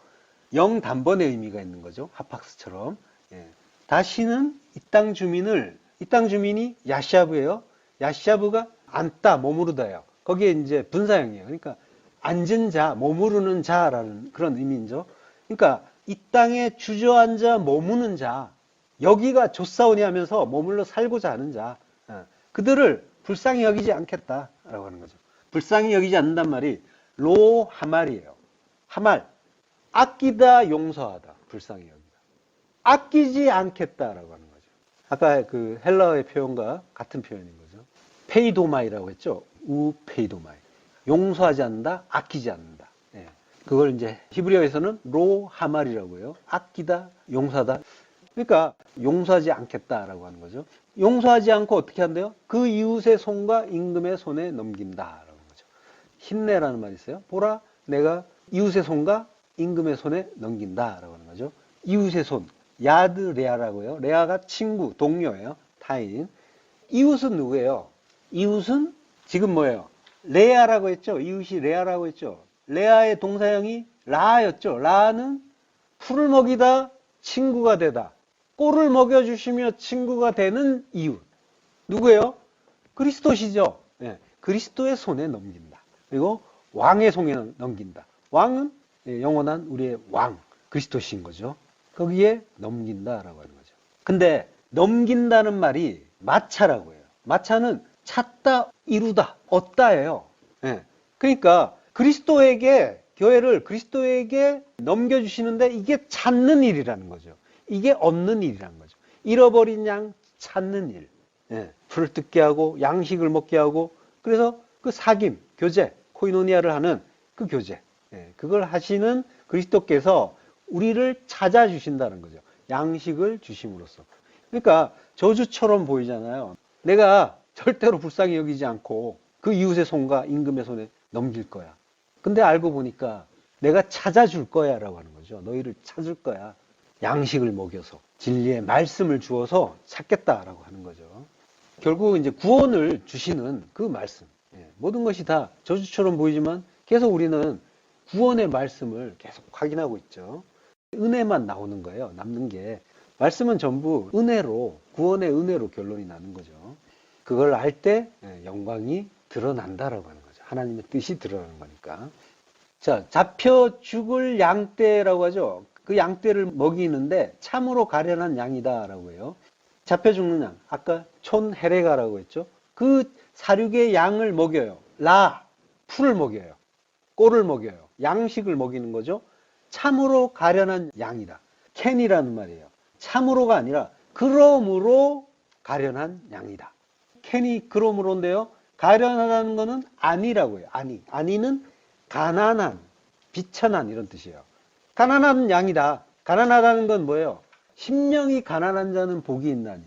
영단번의 의미가 있는 거죠. 하팍스처럼. 예. 다시는 이 땅 주민이 야샤브예요. 야샤브가 앉다, 머무르다예요. 거기에 이제 분사형이에요. 그러니까 앉은 자, 머무르는 자라는 그런 의미죠. 그러니까 이 땅에 주저앉아 머무는 자, 여기가 좋사오니 하면서 머물러 살고자 하는 자, 그들을 불쌍히 여기지 않겠다라고 하는 거죠. 불쌍히 여기지 않는단 말이 로 하말이에요. 하말, 아끼다, 용서하다, 불쌍히 여기다. 아끼지 않겠다라고 하는 거죠. 아까 그 헬라어의 표현과 같은 표현인 거죠. 페이도마이라고 했죠. 우페이도마이. 용서하지 않는다, 아끼지 않는다. 예. 그걸 이제 히브리어에서는 로 하말이라고 해요. 아끼다, 용서하다. 그러니까 용서하지 않겠다라고 하는 거죠. 용서하지 않고 어떻게 한대요? 그 이웃의 손과 임금의 손에 넘긴다라고 하는 거죠. 힘내라는 말이 있어요. 보라, 내가 이웃의 손과 임금의 손에 넘긴다라고 하는 거죠. 이웃의 손, 야드 레아라고 해요. 레아가 친구, 동료예요. 타인. 이웃은 누구예요? 이웃은 지금 뭐예요? 레아라고 했죠. 이웃이 레아라고 했죠. 레아의 동사형이 라였죠. 라는 풀을 먹이다, 친구가 되다. 꼴을 먹여주시며 친구가 되는 이웃. 누구예요? 그리스도시죠. 예, 그리스도의 손에 넘긴다. 그리고 왕의 손에 넘긴다. 왕은 영원한 우리의 왕, 그리스도신 거죠. 거기에 넘긴다라고 하는 거죠. 근데 넘긴다는 말이 마차라고 해요. 마차는 찾다, 이루다, 얻다예요. 예, 그러니까 그리스도에게, 교회를 그리스도에게 넘겨주시는데 이게 찾는 일이라는 거죠. 이게 얻는 일이라는 거죠. 잃어버린 양 찾는 일. 예, 풀을 뜯게 하고 양식을 먹게 하고, 그래서 그 사귐, 교제, 코이노니아를 하는 그 교제, 예, 그걸 하시는 그리스도께서 우리를 찾아주신다는 거죠. 양식을 주심으로써. 그러니까 저주처럼 보이잖아요. 내가 절대로 불쌍히 여기지 않고 그 이웃의 손과 임금의 손에 넘길 거야. 근데 알고 보니까 내가 찾아줄 거야 라고 하는 거죠. 너희를 찾을 거야. 양식을 먹여서 진리의 말씀을 주어서 찾겠다라고 하는 거죠. 결국 이제 구원을 주시는 그 말씀. 모든 것이 다 저주처럼 보이지만 계속 우리는 구원의 말씀을 계속 확인하고 있죠. 은혜만 나오는 거예요. 남는 게. 말씀은 전부 은혜로, 구원의 은혜로 결론이 나는 거죠. 그걸 알 때 영광이 드러난다라고 하는 거죠. 하나님의 뜻이 드러나는 거니까. 자, 잡혀 죽을 양떼라고 하죠. 그 양떼를 먹이는데 참으로 가련한 양이다라고 해요. 잡혀 죽는 양, 아까 촌헤레가라고 했죠. 그 사륙의 양을 먹여요. 풀을 먹여요. 꼴을 먹여요. 양식을 먹이는 거죠. 참으로 가련한 양이다. 캔이라는 말이에요. 참으로가 아니라 그러므로 가련한 양이다. 캔이 그러므로인데요. 가련하다는 거는 아니라고 해요. 아니는 가난한, 비천한 이런 뜻이에요. 가난한 양이다. 가난하다는 건 뭐예요? 심령이 가난한 자는 복이 있나니.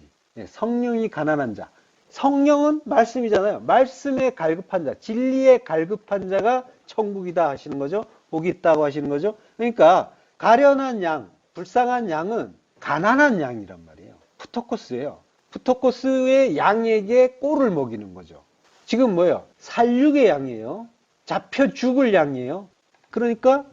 성령이 가난한 자. 성령은 말씀이잖아요. 말씀에 갈급한 자, 진리에 갈급한 자가 천국이다 하시는 거죠. 복이 있다고 하시는 거죠. 그러니까 가련한 양, 불쌍한 양은 가난한 양이란 말이에요. 푸토코스예요. 푸토코스의 양에게 꼴을 먹이는 거죠. 지금 뭐예요? 살육의 양이에요. 잡혀 죽을 양이에요. 그러니까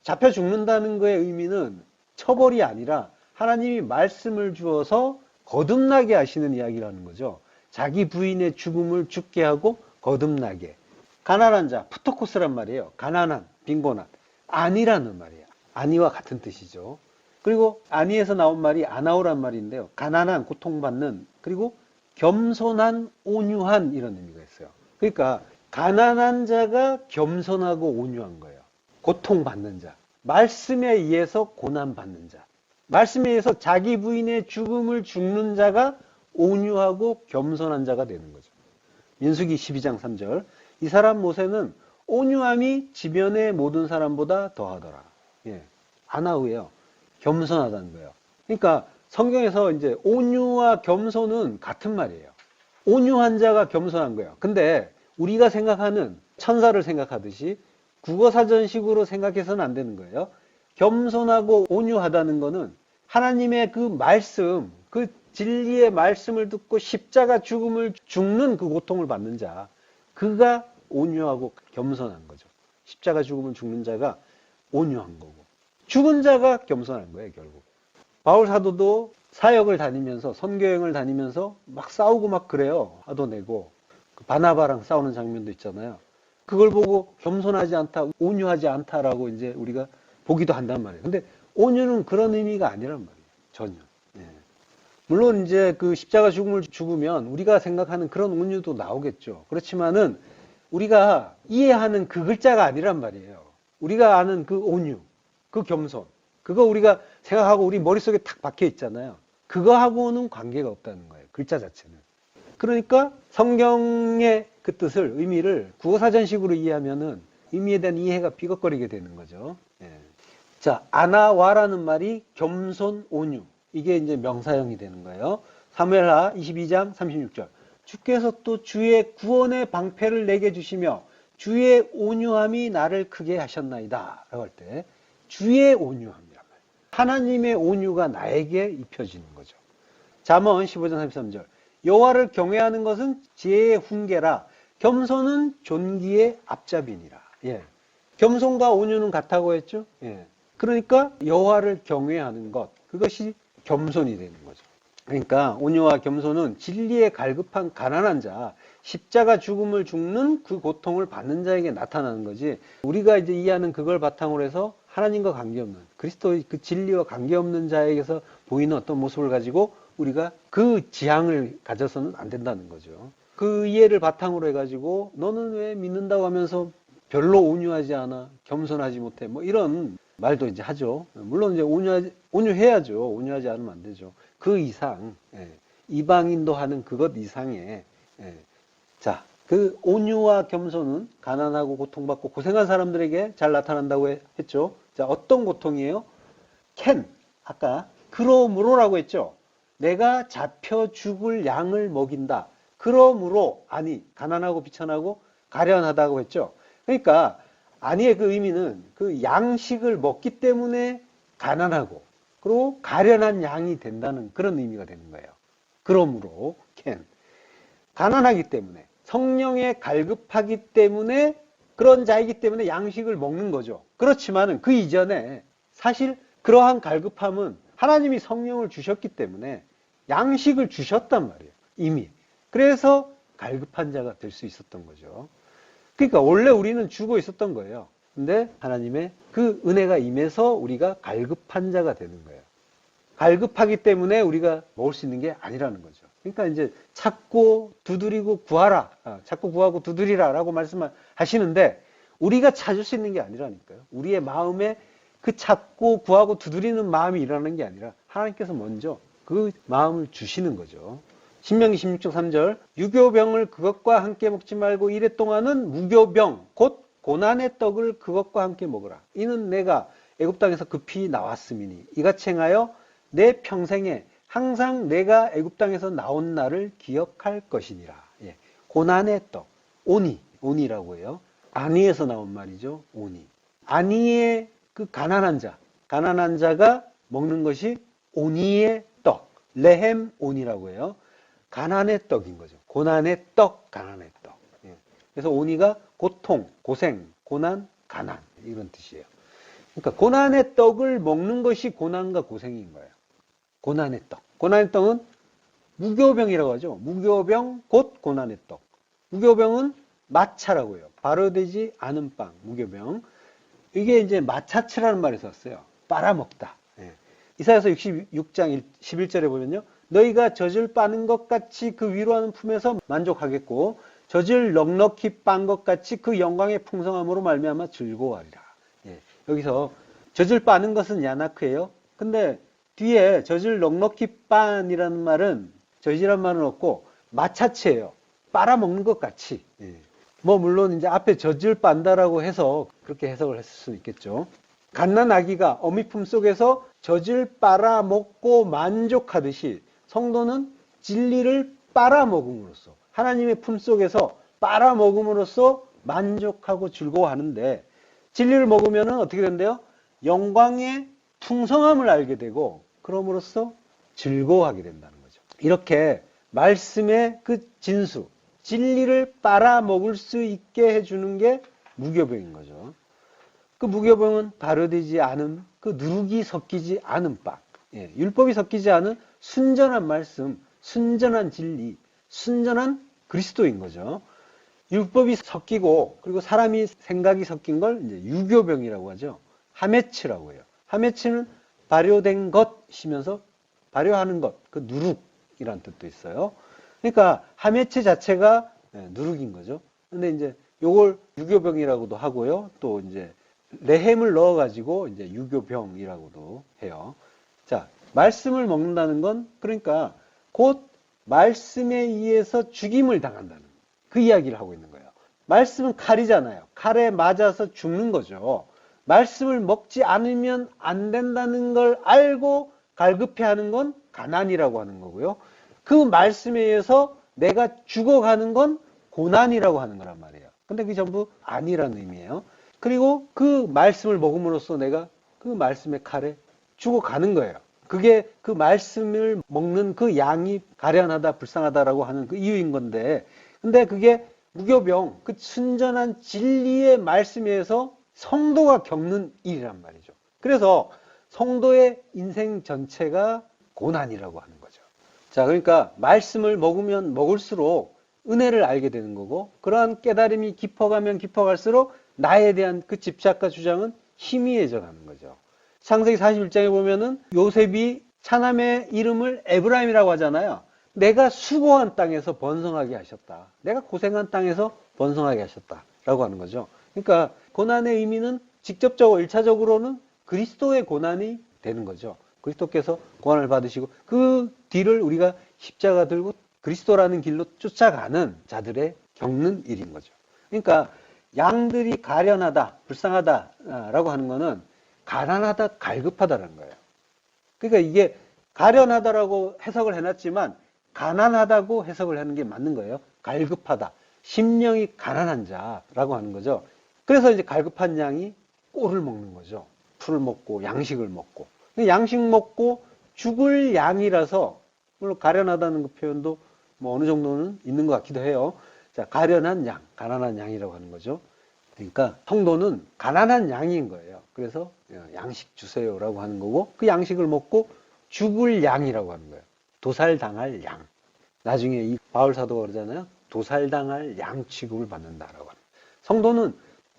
잡혀 죽는다는 거의 의미는 처벌이 아니라 하나님이 말씀을 주어서 거듭나게 하시는 이야기라는 거죠. 자기 부인의 죽음을 죽게 하고 거듭나게. 가난한 자, 푸토코스란 말이에요. 가난한, 빈곤한. 아니라는 말이에요. 아니와 같은 뜻이죠. 그리고 아니에서 나온 말이 아나오란 말인데요. 가난한, 고통받는, 그리고 겸손한, 온유한 이런 의미가 있어요. 그러니까 가난한 자가 겸손하고 온유한 거예요. 고통받는 자. 말씀에 의해서 고난받는 자. 말씀에 의해서 자기 부인의 죽음을 죽는 자가 온유하고 겸손한 자가 되는 거죠. 민수기 12장 3절. 이 사람 모세는 온유함이 지면의 모든 사람보다 더하더라. 예. 아나우예요. 겸손하다는 거예요. 그러니까 성경에서 이제 온유와 겸손은 같은 말이에요. 온유한 자가 겸손한 거예요. 근데 우리가 생각하는 천사를 생각하듯이 국어사전식으로 생각해서는 안 되는 거예요. 겸손하고 온유하다는 거는 하나님의 그 말씀, 그 진리의 말씀을 듣고 십자가 죽음을 죽는 그 고통을 받는 자, 그가 온유하고 겸손한 거죠. 십자가 죽음을 죽는 자가 온유한 거고, 죽은 자가 겸손한 거예요, 결국. 바울 사도도 사역을 다니면서, 선교여행을 다니면서 막 싸우고 막 그래요. 화도 내고. 바나바랑 싸우는 장면도 있잖아요. 그걸 보고 겸손하지 않다, 온유하지 않다라고 이제 우리가 보기도 한단 말이에요. 근데 온유는 그런 의미가 아니란 말이에요. 전혀. 예. 물론 이제 그 십자가 죽음을 죽으면 우리가 생각하는 그런 온유도 나오겠죠. 그렇지만은 우리가 이해하는 그 글자가 아니란 말이에요. 우리가 아는 그 온유, 그 겸손, 그거 우리가 생각하고 우리 머릿속에 탁 박혀 있잖아요. 그거하고는 관계가 없다는 거예요. 글자 자체는. 그러니까 성경의 그 뜻을, 의미를 국어사전식으로 이해하면은 의미에 대한 이해가 삐걱거리게 되는 거죠. 예. 자, 아나와라는 말이 겸손, 온유. 이게 이제 명사형이 되는 거예요. 사무엘하 22장 36절. 주께서 또 주의 구원의 방패를 내게 주시며 주의 온유함이 나를 크게 하셨나이다. 라고 할 때 주의 온유함이란 말이에요. 하나님의 온유가 나에게 입혀지는 거죠. 잠언 15장 33절. 여호와를 경외하는 것은 지혜의 훈계라 겸손은 존귀의 앞잡이니라. 예. 겸손과 온유는 같다고 했죠. 예. 그러니까 여호와를 경외하는 것, 그것이 겸손이 되는 거죠. 그러니까 온유와 겸손은 진리에 갈급한 가난한 자, 십자가 죽음을 죽는 그 고통을 받는 자에게 나타나는 거지, 우리가 이제 이해하는 그걸 바탕으로 해서 하나님과 관계없는, 그리스도의 그 진리와 관계없는 자에게서 보이는 어떤 모습을 가지고 우리가 그 지향을 가져서는 안 된다는 거죠. 그 이해를 바탕으로 해가지고 너는 왜 믿는다고 하면서 별로 온유하지 않아, 겸손하지 못해, 뭐 이런 말도 이제 하죠. 물론 이제 온유해야죠. 온유하지 않으면 안 되죠. 그 이상, 예, 이방인도 하는 그것 이상의, 예. 자, 그 온유와 겸손은 가난하고 고통받고 고생한 사람들에게 잘 나타난다고 했죠. 자, 어떤 고통이에요? 아까 그러므로라고 했죠. 내가 잡혀 죽을 양을 먹인다. 그러므로, 아니, 가난하고 비천하고 가련하다고 했죠. 그러니까 아니의 그 의미는 그 양식을 먹기 때문에 가난하고 그리고 가련한 양이 된다는 그런 의미가 되는 거예요. 그러므로 가난하기 때문에, 성령에 갈급하기 때문에, 그런 자이기 때문에 양식을 먹는 거죠. 그렇지만은 그 이전에 사실 그러한 갈급함은 하나님이 성령을 주셨기 때문에 양식을 주셨단 말이에요. 이미. 그래서 갈급한 자가 될 수 있었던 거죠. 그러니까 원래 우리는 죽어 있었던 거예요. 근데 하나님의 그 은혜가 임해서 우리가 갈급한 자가 되는 거예요. 갈급하기 때문에 우리가 먹을 수 있는 게 아니라는 거죠. 그러니까 이제 찾고 두드리고 구하라. 찾고 구하고 두드리라 라고 말씀하시는데 우리가 찾을 수 있는 게 아니라니까요. 우리의 마음에 그 찾고 구하고 두드리는 마음이 일어나는 게 아니라 하나님께서 먼저 그 마음을 주시는 거죠. 신명기 16장 3절. 유교병을 그것과 함께 먹지 말고 이래 동안은 무교병 곧 고난의 떡을 그것과 함께 먹으라. 이는 내가 애굽 땅에서 급히 나왔음이니 이같이 행하여 내 평생에 항상 내가 애굽 땅에서 나온 날을 기억할 것이니라. 예. 고난의 떡, 오니라고 해요. 아니에서 나온 말이죠. 오니. 아니의 그 가난한 자가 먹는 것이 오니의 떡, 레헴 오니라고 해요. 가난의 떡인 거죠. 고난의 떡, 가난의 떡. 예. 그래서 오니가 고통, 고생, 고난, 가난 이런 뜻이에요. 그러니까 고난의 떡을 먹는 것이 고난과 고생인 거예요. 고난의 떡. 고난의 떡은 무교병이라고 하죠. 무교병 곧 고난의 떡. 무교병은 마차라고 해요. 발효되지 않은 빵, 무교병. 이게 이제 마차츠라는 말에서 왔어요. 빨아먹다. 예. 이사야서 66장 11절에 보면요. 너희가 젖을 빠는 것 같이 그 위로하는 품에서 만족하겠고 젖을 넉넉히 빤 것 같이 그 영광의 풍성함으로 말미암아 즐거워하리라. 예, 여기서 젖을 빠는 것은 야나크예요. 근데 뒤에 젖을 넉넉히 빤이라는 말은 젖이란 말은 없고 마차체예요. 빨아먹는 것 같이. 예. 뭐 물론 이제 앞에 젖을 빤다라고 해서 그렇게 해석을 했을 수 있겠죠. 갓난 아기가 어미 품 속에서 젖을 빨아먹고 만족하듯이 성도는 진리를 빨아먹음으로써 하나님의 품 속에서 빨아먹음으로써 만족하고 즐거워하는데 진리를 먹으면 어떻게 된대요? 영광의 풍성함을 알게 되고 그럼으로써 즐거워하게 된다는 거죠. 이렇게 말씀의 그 진수, 진리를 빨아먹을 수 있게 해주는 게 무교병인 거죠. 그 무교병은 발효되지 않은 그 누룩이 섞이지 않은 빵, 예, 율법이 섞이지 않은 순전한 말씀, 순전한 진리, 순전한 그리스도인 거죠. 율법이 섞이고 그리고 사람이 생각이 섞인 걸 이제 유교병이라고 하죠. 하메츠라고 해요. 하메츠는 발효된 것이면서 발효하는 것, 그 누룩이란 뜻도 있어요. 그러니까 하메츠 자체가 누룩인 거죠. 근데 이제 요걸 유교병이라고도 하고요. 또 이제 레햄을 넣어가지고 이제 유교병이라고도 해요. 자, 말씀을 먹는다는 건 그러니까 곧 말씀에 의해서 죽임을 당한다는 그 이야기를 하고 있는 거예요. 말씀은 칼이잖아요. 칼에 맞아서 죽는 거죠. 말씀을 먹지 않으면 안 된다는 걸 알고 갈급해하는 건 가난이라고 하는 거고요. 그 말씀에 의해서 내가 죽어가는 건 고난이라고 하는 거란 말이에요. 근데 그게 전부 아니라는 의미예요. 그리고 그 말씀을 먹음으로써 내가 그 말씀의 칼에 죽어가는 거예요. 그게 그 말씀을 먹는 그 양이 가련하다, 불쌍하다라고 하는 그 이유인 건데, 근데 그게 무교병, 그 순전한 진리의 말씀에 의해서 성도가 겪는 일이란 말이죠. 그래서 성도의 인생 전체가 고난이라고 하는 거죠. 자, 그러니까 말씀을 먹으면 먹을수록 은혜를 알게 되는 거고, 그러한 깨달음이 깊어가면 깊어갈수록 나에 대한 그 집착과 주장은 희미해져 가는 거죠. 창세기 41장에 보면은 요셉이 차남의 이름을 에브라임이라고 하잖아요. 내가 수고한 땅에서 번성하게 하셨다. 내가 고생한 땅에서 번성하게 하셨다라고 하는 거죠. 그러니까 고난의 의미는 직접적으로 1차적으로는 그리스도의 고난이 되는 거죠. 그리스도께서 고난을 받으시고 그 뒤를 우리가 십자가 들고 그리스도라는 길로 쫓아가는 자들의 겪는 일인 거죠. 그러니까 양들이 가련하다, 불쌍하다라고 하는 거는 가난하다, 갈급하다라는 거예요. 그러니까 이게 가련하다라고 해석을 해놨지만 가난하다고 해석을 하는 게 맞는 거예요. 갈급하다, 심령이 가난한 자라고 하는 거죠. 그래서 이제 갈급한 양이 꼴을 먹는 거죠. 풀을 먹고 양식을 먹고. 양식 먹고 죽을 양이라서 물론 가련하다는 그 표현도 뭐 어느 정도는 있는 것 같기도 해요. 자, 가련한 양, 가난한 양이라고 하는 거죠. 그러니까 성도는 가난한 양인 거예요. 그래서 양식 주세요라고 하는 거고 그 양식을 먹고 죽을 양이라고 하는 거예요. 도살당할 양. 나중에 이 바울 사도가 그러잖아요. 도살당할 양 취급을 받는다라고 하는 거예요. 성도는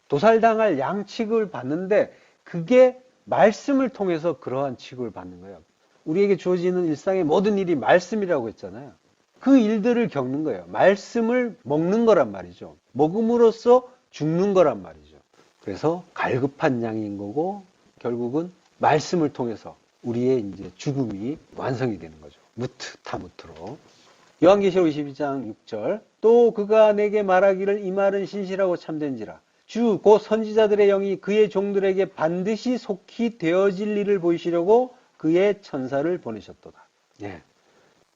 도살당할 양 취급을 받는데 그게 말씀을 통해서 그러한 취급을 받는 거예요. 우리에게 주어지는 일상의 모든 일이 말씀이라고 했잖아요. 그 일들을 겪는 거예요. 말씀을 먹는 거란 말이죠. 먹음으로써 죽는 거란 말이죠. 그래서 갈급한 양인 거고 결국은 말씀을 통해서 우리의 이제 죽음이 완성이 되는 거죠. 무트 타무트로. 요한계시록 22장 6절 또 그가 내게 말하기를 이 말은 신실하고 참된지라 주 곧 선지자들의 영이 그의 종들에게 반드시 속히 되어질 일을 보이시려고 그의 천사를 보내셨도다. 예.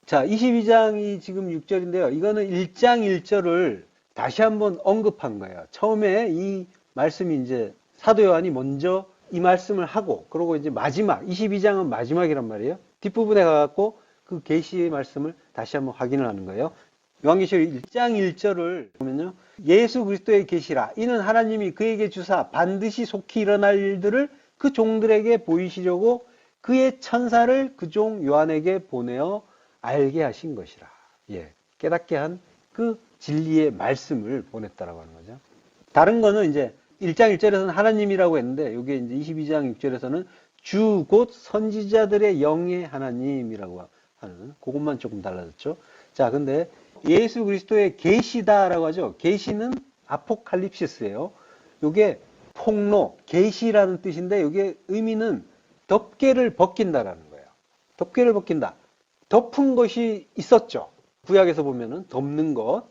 자, 22장이 지금 6절인데요. 이거는 1장 1절을 다시 한번 언급한 거예요. 처음에 이 말씀이 이제 사도 요한이 먼저 이 말씀을 하고 그러고 이제 마지막 22장은 마지막이란 말이에요. 뒷부분에 가갖고 그 계시의 말씀을 다시 한번 확인을 하는 거예요. 요한계시록 1장 1절을 보면요. 예수 그리스도의 계시라 이는 하나님이 그에게 주사 반드시 속히 일어날 일들을 그 종들에게 보이시려고 그의 천사를 그 종 요한에게 보내어 알게 하신 것이라. 예, 깨닫게 한 그 진리의 말씀을 보냈다라고 하는 거죠. 다른 거는 이제 1장 1절에서는 하나님이라고 했는데 여기 이제 22장 6절에서는 주 곧 선지자들의 영의 하나님이라고 하는 그것만 조금 달라졌죠. 자, 근데 예수 그리스도의 계시다라고 하죠. 계시는 아포칼립시스예요. 이게 폭로, 계시라는 뜻인데 이게 의미는 덮개를 벗긴다라는 거예요. 덮개를 벗긴다. 덮은 것이 있었죠. 구약에서 보면은 덮는 것,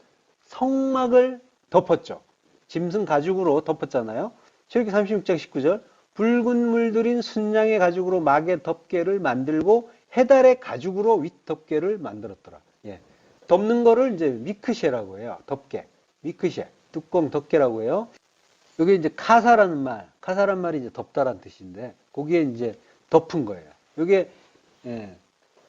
성막을 덮었죠. 짐승 가죽으로 덮었잖아요. 출애굽기 36장 19절 붉은 물들인 순양의 가죽으로 막의 덮개를 만들고 해달의 가죽으로 윗덮개를 만들었더라. 예. 덮는 거를 이제 미크셰라고 해요. 덮개. 미크셰. 뚜껑 덮개라고 해요. 이게 이제 카사라는 말, 카사란 말이 이제 덮다란 뜻인데, 거기에 이제 덮은 거예요. 이게, 예,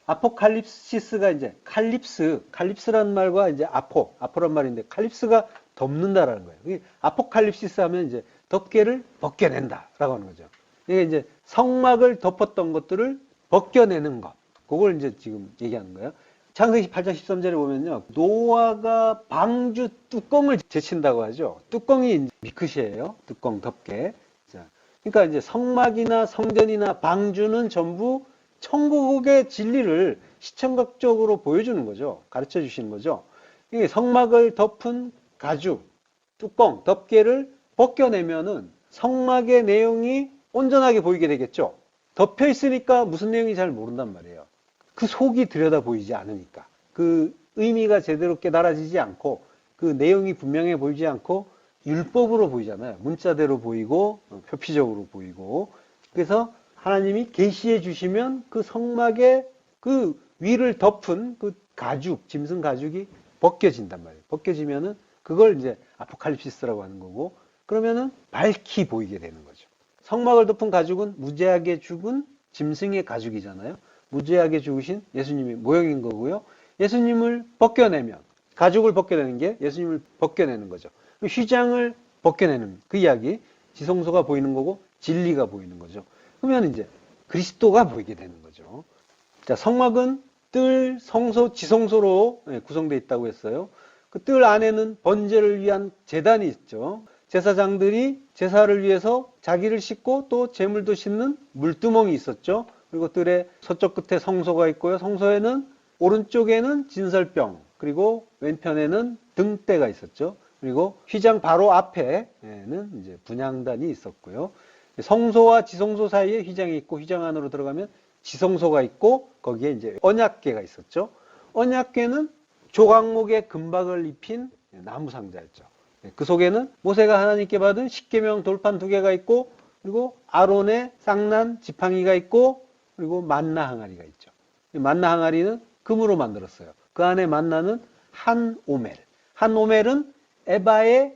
아포칼립시스가 이제 칼립스라는 말과 이제 아포란 말인데, 칼립스가 덮는다라는 거예요. 이게 아포칼립시스 하면 이제 덮개를 벗겨낸다라고 하는 거죠. 이게 이제 성막을 덮었던 것들을 벗겨내는 것. 그걸 이제 지금 얘기하는 거예요. 창세기 8장 13절에 보면요. 노아가 방주 뚜껑을 제친다고 하죠. 뚜껑이 미크시예요. 뚜껑 덮개. 자, 그러니까 이제 성막이나 성전이나 방주는 전부 천국의 진리를 시청각적으로 보여주는 거죠. 가르쳐 주시는 거죠. 이게 성막을 덮은 가죽, 뚜껑, 덮개를 벗겨내면은 성막의 내용이 온전하게 보이게 되겠죠. 덮여 있으니까 무슨 내용인지 잘 모른단 말이에요. 그 속이 들여다 보이지 않으니까. 그 의미가 제대로 깨달아지지 않고 그 내용이 분명해 보이지 않고 율법으로 보이잖아요. 문자대로 보이고 표피적으로 보이고. 그래서 하나님이 계시해 주시면 그 성막의 그 위를 덮은 그 가죽, 짐승 가죽이 벗겨진단 말이에요. 벗겨지면은 그걸 이제 아포칼립시스라고 하는 거고, 그러면은 밝히 보이게 되는 거죠. 성막을 덮은 가죽은 무죄하게 죽은 짐승의 가죽이잖아요. 무죄하게 죽으신 예수님의 모형인 거고요. 예수님을 벗겨내면, 가죽을 벗겨내는 게 예수님을 벗겨내는 거죠. 휘장을 벗겨내는 그 이야기, 지성소가 보이는 거고 진리가 보이는 거죠. 그러면 이제 그리스도가 보이게 되는 거죠. 자, 성막은 뜰, 성소, 지성소로 구성되어 있다고 했어요. 그 뜰 안에는 번제를 위한 제단이 있죠. 제사장들이 제사를 위해서 자기를 씻고 또 제물도 씻는 물두멍이 있었죠. 그리고 뜰의 서쪽 끝에 성소가 있고요. 성소에는 오른쪽에는 진설병, 그리고 왼편에는 등대가 있었죠. 그리고 휘장 바로 앞에는 이제 분향단이 있었고요. 성소와 지성소 사이에 휘장이 있고 휘장 안으로 들어가면 지성소가 있고 거기에 이제 언약궤가 있었죠. 언약궤는 조각목에 금박을 입힌 나무 상자였죠. 그 속에는 모세가 하나님께 받은 십계명 돌판 2개가 있고 그리고 아론의 쌍난 지팡이가 있고 그리고 만나 항아리가 있죠. 만나 항아리는 금으로 만들었어요. 그 안에 만나는 한 오멜. 한 오멜은 에바의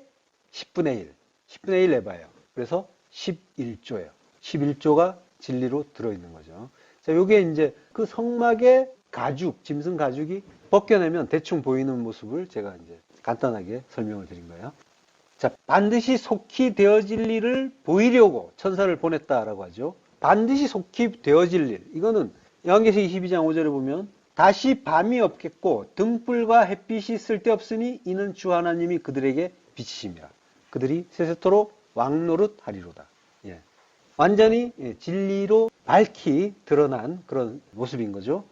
10분의 1. 10분의 1 에바예요. 그래서 11조예요. 11조가 진리로 들어있는 거죠. 자, 요게 이제 그 성막의 가죽, 짐승 가죽이 벗겨내면 대충 보이는 모습을 제가 이제 간단하게 설명을 드린 거예요. 자, 반드시 속히 되어질 일을 보이려고 천사를 보냈다라고 하죠. 반드시 속히 되어질 일. 이거는 요한계시록 22장 5절에 보면 다시 밤이 없겠고 등불과 햇빛이 쓸데없으니 이는 주 하나님이 그들에게 비치심이라. 그들이 세세토록 왕노릇하리로다. 예. 완전히 진리로 밝히 드러난 그런 모습인 거죠.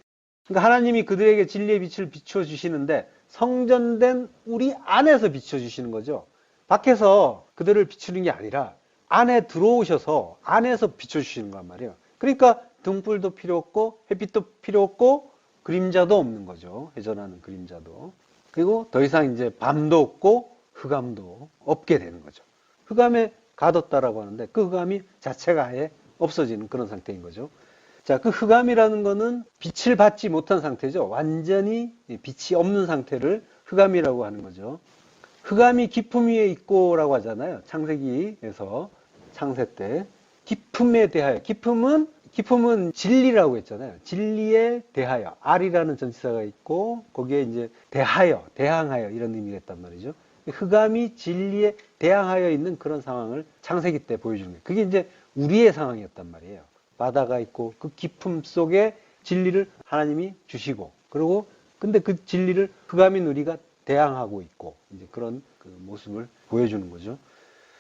그러니까 하나님이 그들에게 진리의 빛을 비춰주시는데 성전된 우리 안에서 비춰주시는 거죠. 밖에서 그들을 비추는 게 아니라 안에 들어오셔서 안에서 비춰주시는 거란 말이에요. 그러니까 등불도 필요 없고 햇빛도 필요 없고 그림자도 없는 거죠. 회전하는 그림자도. 그리고 더 이상 이제 밤도 없고 흑암도 없게 되는 거죠. 흑암에 가뒀다라고 하는데 그 흑암이 자체가 아예 없어지는 그런 상태인 거죠. 자, 그 흑암이라는 거는 빛을 받지 못한 상태죠. 완전히 빛이 없는 상태를 흑암이라고 하는 거죠. 흑암이 깊음 위에 있고라고 하잖아요. 창세기에서 창세 때 깊음에 대하여 깊음은 진리라고 했잖아요. 진리에 대하여 R이라는 전치사가 있고 거기에 이제 대항하여 이런 의미가 있단 말이죠. 흑암이 진리에 대항하여 있는 그런 상황을 창세기 때 보여주는 거예요. 그게 이제 우리의 상황이었단 말이에요. 바다가 있고 그 깊음 속에 진리를 하나님이 주시고 그리고 근데 그 진리를 흑암인 우리가 대항하고 있고 이제 그런 그 모습을 보여주는 거죠.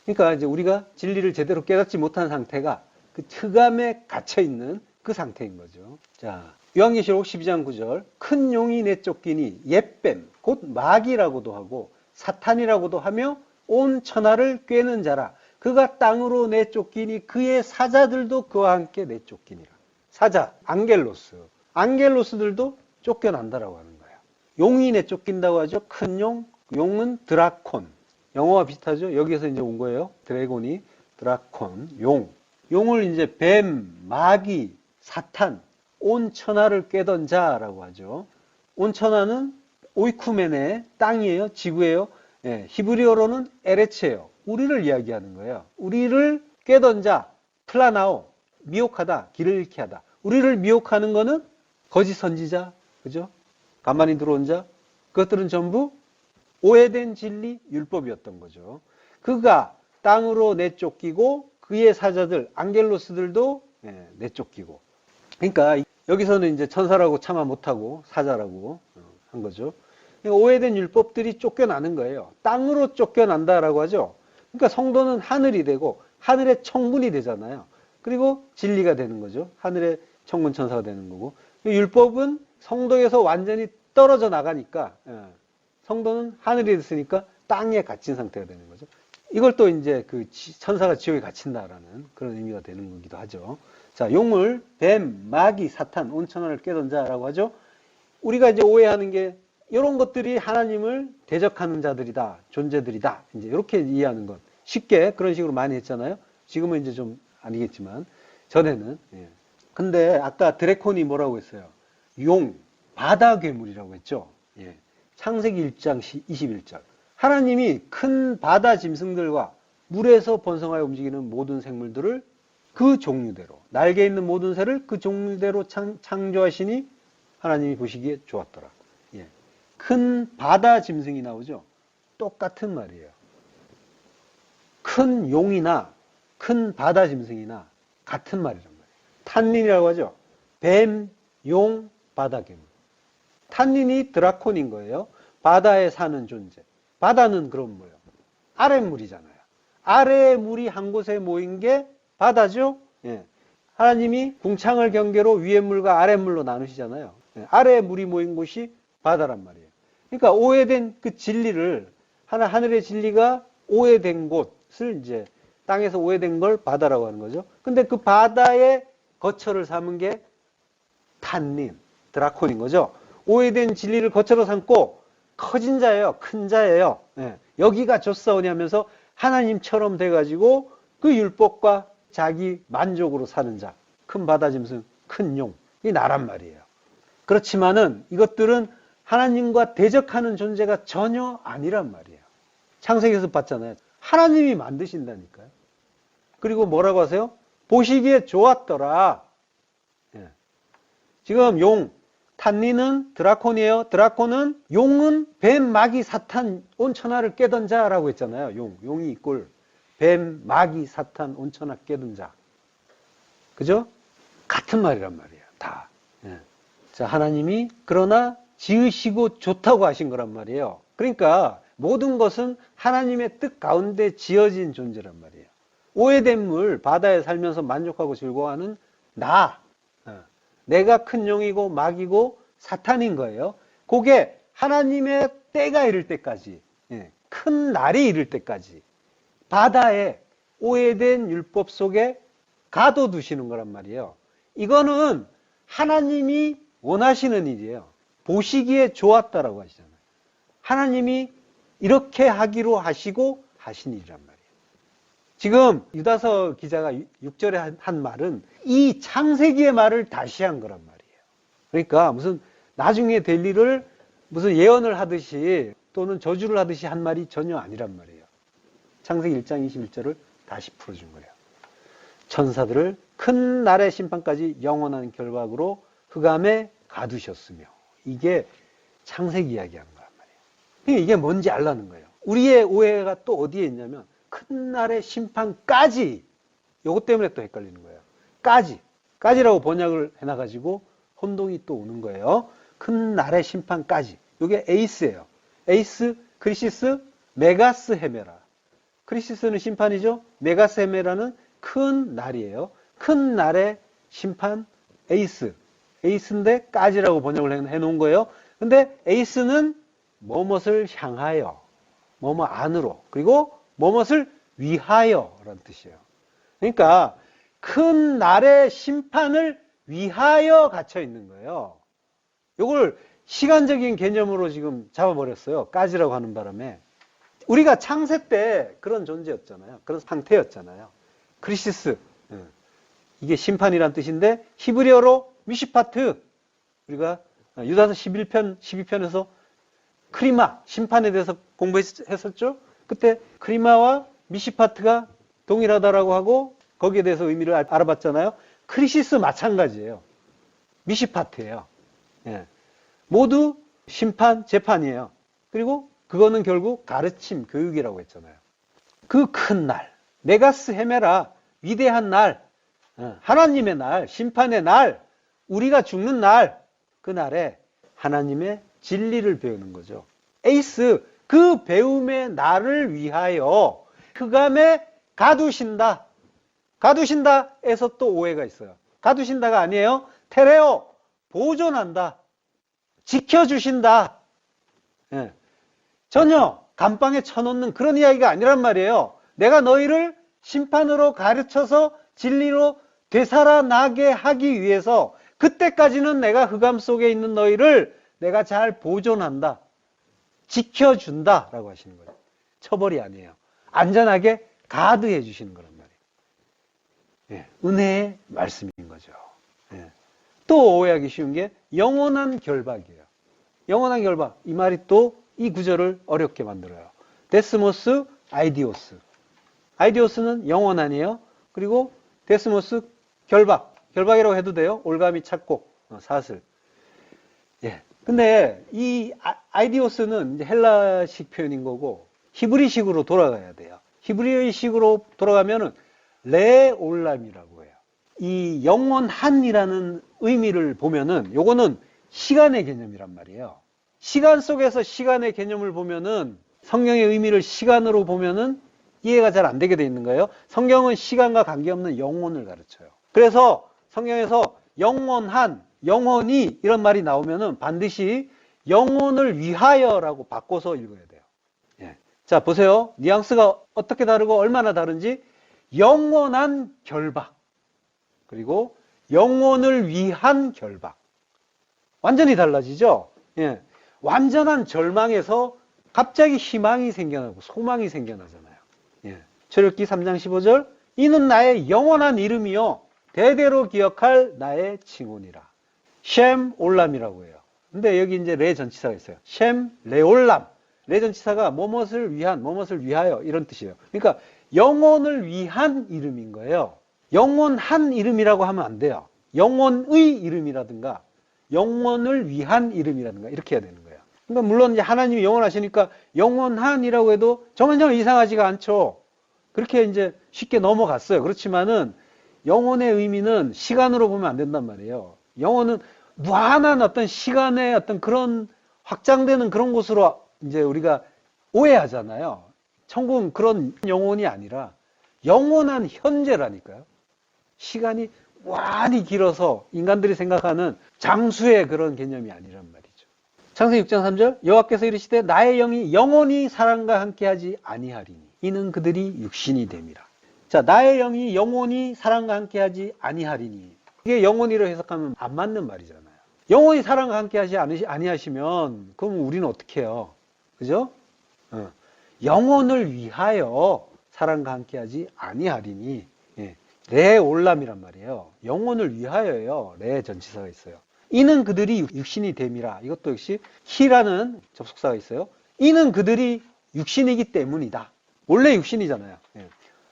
그러니까 이제 우리가 진리를 제대로 깨닫지 못한 상태가 그 흑암에 갇혀 있는 그 상태인 거죠. 자, 요한계시록 12장 9절 큰 용이 내쫓기니 옛뱀 곧 마귀라고도 하고 사탄이라고도 하며 온 천하를 꿰는 자라. 그가 땅으로 내쫓기니 그의 사자들도 그와 함께 내쫓기니라. 사자, 앙겔로스. 앙겔로스들도 쫓겨난다라고 하는 거예요. 용이 내쫓긴다고 하죠. 큰 용, 용은 드라콘. 영어와 비슷하죠. 여기에서 이제 온 거예요. 드래곤이 드라콘, 용. 용을 이제 뱀, 마귀, 사탄, 온 천하를 꿰던 자라고 하죠. 온 천하는 오이쿠멘의 땅이에요. 지구예요. 예, 히브리어로는 에레츠예요. 우리를 이야기하는 거예요. 우리를 꿰던 자, 플라나오, 미혹하다, 길을 잃게 하다. 우리를 미혹하는 거는 거짓 선지자, 그죠? 가만히 들어온 자, 그것들은 전부 오해된 진리, 율법이었던 거죠. 그가 땅으로 내쫓기고 그의 사자들, 앙겔로스들도 내쫓기고. 그러니까 여기서는 이제 천사라고 차마 못하고 사자라고 한 거죠. 오해된 율법들이 쫓겨나는 거예요. 땅으로 쫓겨난다라고 하죠. 그러니까 성도는 하늘이 되고 하늘의 청군이 되잖아요. 그리고 진리가 되는 거죠. 하늘의 청군 천사가 되는 거고. 율법은 성도에서 완전히 떨어져 나가니까 성도는 하늘이 됐으니까 땅에 갇힌 상태가 되는 거죠. 이걸 또 이제 그 천사가 지옥에 갇힌다라는 그런 의미가 되는 거기도 하죠. 자, 용을 뱀, 마귀, 사탄, 온 천하를 꿰던 자라고 하죠. 우리가 이제 오해하는 게 이런 것들이 하나님을 대적하는 자들이다, 존재들이다. 이제 이렇게 이해하는 것. 쉽게 그런 식으로 많이 했잖아요. 지금은 이제 좀 아니겠지만 전에는. 근데 아까 드래콘이 뭐라고 했어요? 용, 바다 괴물이라고 했죠. 창세기 1장 21절. 하나님이 큰 바다 짐승들과 물에서 번성하여 움직이는 모든 생물들을 그 종류대로, 날개 있는 모든 새를 그 종류대로 창조하시니 하나님이 보시기에 좋았더라. 큰 바다 짐승이 나오죠. 똑같은 말이에요. 큰 용이나 큰 바다 짐승이나 같은 말이란 말이에요. 탄닌이라고 하죠. 뱀, 용, 바다 괴물. 탄닌이 드라콘인 거예요. 바다에 사는 존재. 바다는 그럼 뭐예요? 아랫물이잖아요. 아래의 물이 한 곳에 모인 게 바다죠. 하나님이 궁창을 경계로 위의 물과 아랫물로 나누시잖아요. 아래의 물이 모인 곳이 바다란 말이에요. 그러니까 오해된 그 진리를 하늘의 진리가 오해된 곳을 이제 땅에서 오해된 걸 바다라고 하는 거죠. 근데 그 바다의 거처를 삼은 게 탄닌, 드라콘인 거죠. 오해된 진리를 거처로 삼고 커진 자예요. 큰 자예요. 여기가 좋사오냐면서 하나님처럼 돼가지고 그 율법과 자기 만족으로 사는 자. 큰 바다 짐승, 큰 용. 이 나란 말이에요. 그렇지만은 이것들은 하나님과 대적하는 존재가 전혀 아니란 말이에요. 창세기에서 봤잖아요. 하나님이 만드신다니까요. 그리고 뭐라고 하세요? 보시기에 좋았더라. 지금 용, 탄닌은 드라콘이에요. 드라콘은 용은 뱀, 마귀, 사탄, 온 천하를 깨던 자라고 했잖아요. 용이 이꼴 뱀, 마귀, 사탄, 온 천하 깨던 자. 그죠? 같은 말이란 말이에요. 다. 자, 하나님이 그러나 지으시고 좋다고 하신 거란 말이에요. 그러니까 모든 것은 하나님의 뜻 가운데 지어진 존재란 말이에요. 오해된 물, 바다에 살면서 만족하고 즐거워하는 나. 내가 큰 용이고 마귀고 사탄인 거예요. 그게 하나님의 때가 이를 때까지, 큰 날이 이를 때까지 바다에 오해된 율법 속에 가둬두시는 거란 말이에요. 이거는 하나님이 원하시는 일이에요. 보시기에 좋았다라고 하시잖아요. 하나님이 이렇게 하기로 하시고 하신 일이란 말이에요. 지금 유다서 기자가 6절에 한 말은 이 창세기의 말을 다시 한 거란 말이에요. 그러니까 무슨 나중에 될 일을 무슨 예언을 하듯이 또는 저주를 하듯이 한 말이 전혀 아니란 말이에요. 창세기 1장 21절을 다시 풀어준 거예요. 천사들을 큰 날의 심판까지 영원한 결박으로 흑암에 가두셨으며, 이게 창세기 이야기하는 거란 말이에요. 이게 뭔지 알라는 거예요. 우리의 오해가 또 어디에 있냐면 큰 날의 심판까지, 요것 때문에 또 헷갈리는 거예요. 까지라고 번역을 해놔가지고 혼동이 또 오는 거예요. 큰 날의 심판까지. 요게 에이스예요. 에이스, 크리시스, 메가스 헤메라. 크리시스는 심판이죠. 메가스 헤메라는 큰 날이에요. 큰 날의 심판, 에이스. 에이스인데 까지라고 번역을 해놓은 거예요. 근데 에이스는 뭐뭇을 향하여, 뭐뭐 안으로, 그리고 뭐뭇을 위하여라는 뜻이에요. 그러니까 큰 날의 심판을 위하여 갇혀 있는 거예요. 이걸 시간적인 개념으로 지금 잡아버렸어요. 까지라고 하는 바람에. 우리가 창세 때 그런 존재였잖아요. 그런 상태였잖아요. 크리시스. 이게 심판이란 뜻인데 히브리어로 미시파트. 우리가 유다서 11편, 12편에서 크리마, 심판에 대해서 공부했었죠. 그때 크리마와 미시파트가 동일하다라고 하고 거기에 대해서 의미를 알아봤잖아요. 크리시스 마찬가지예요. 미시파트예요. 예. 모두 심판, 재판이에요. 그리고 그거는 결국 가르침, 교육이라고 했잖아요. 그 큰 날, 메가스 헤메라, 위대한 날, 하나님의 날, 심판의 날, 우리가 죽는 날, 그 날에 하나님의 진리를 배우는 거죠. 에이스, 그 배움의 날을 위하여 흑암에 가두신다. 가두신다에서 또 오해가 있어요. 가두신다가 아니에요. 테레오, 보존한다. 지켜주신다. 예. 전혀 감방에 쳐놓는 그런 이야기가 아니란 말이에요. 내가 너희를 심판으로 가르쳐서 진리로 되살아나게 하기 위해서 그때까지는 내가 흑암 속에 있는 너희를 내가 잘 보존한다. 지켜준다 라고 하시는 거예요. 처벌이 아니에요. 안전하게 가드해 주시는 거란 말이에요. 예, 은혜의 말씀인 거죠. 예. 또 오해하기 쉬운 게 영원한 결박이에요. 영원한 결박. 이 말이 또 이 구절을 어렵게 만들어요. 데스모스, 아이디오스. 아이디오스는 영원한이에요. 그리고 데스모스, 결박. 결박이라고 해도 돼요. 올가미 착곡, 사슬. 예. 근데 이 아이디오스는 이제 헬라식 표현인 거고 히브리식으로 돌아가야 돼요. 히브리식으로 돌아가면은 레올람이라고 해요. 이 영원한이라는 의미를 보면은 요거는 시간의 개념이란 말이에요. 시간 속에서 시간의 개념을 보면은 성경의 의미를 시간으로 보면은 이해가 잘 안 되게 돼 있는 거예요. 성경은 시간과 관계없는 영혼을 가르쳐요. 그래서 성경에서 영원한, 영원히 이런 말이 나오면은 반드시 영혼을 위하여라고 바꿔서 읽어야 돼요. 예. 자, 보세요. 뉘앙스가 어떻게 다르고 얼마나 다른지. 영원한 결박. 그리고 영혼을 위한 결박. 완전히 달라지죠? 예. 완전한 절망에서 갑자기 희망이 생겨나고 소망이 생겨나잖아요. 예. 출애굽기 3장 15절. 이는 나의 영원한 이름이요 대대로 기억할 나의 칭혼이라. 셴 올람이라고 해요. 근데 여기 이제 레 전치사가 있어요. 셴 레올람. 레 전치사가 뭐뭇을 위한, 뭐뭇을 위하여 이런 뜻이에요. 그러니까 영혼을 위한 이름인 거예요. 영원한 이름이라고 하면 안 돼요. 영혼의 이름이라든가 영혼을 위한 이름이라든가 이렇게 해야 되는 거예요. 그러니까 물론 이제 하나님이 영원하시니까 영원한이라고 해도 전혀 이상하지가 않죠. 그렇게 이제 쉽게 넘어갔어요. 그렇지만은 영혼의 의미는 시간으로 보면 안 된단 말이에요. 영혼은 무한한 어떤 시간의 어떤 그런 확장되는 그런 곳으로 이제 우리가 오해하잖아요. 천국은 그런 영혼이 아니라 영원한 현재라니까요. 시간이 무한히 길어서 인간들이 생각하는 장수의 그런 개념이 아니란 말이죠. 창세기 6장 3절 여호와께서 이르시되 나의 영이 영원히 사람과 함께하지 아니하리니 이는 그들이 육신이 됨이라. 자, 나의 영이 영원히 사람과 함께하지 아니하리니 이게 영원히로 해석하면 안 맞는 말이잖아요. 영원히 사람과 함께하지 아니하시면 그럼 우리는 어떻게 해요? 그죠? 영혼을 위하여 사람과 함께하지 아니하리니 예. 레 올람이란 말이에요. 영혼을 위하여요. 레 전치사가 있어요. 이는 그들이 육신이 됨이라. 이것도 역시 히라는 접속사가 있어요. 이는 그들이 육신이기 때문이다. 원래 육신이잖아요. 예.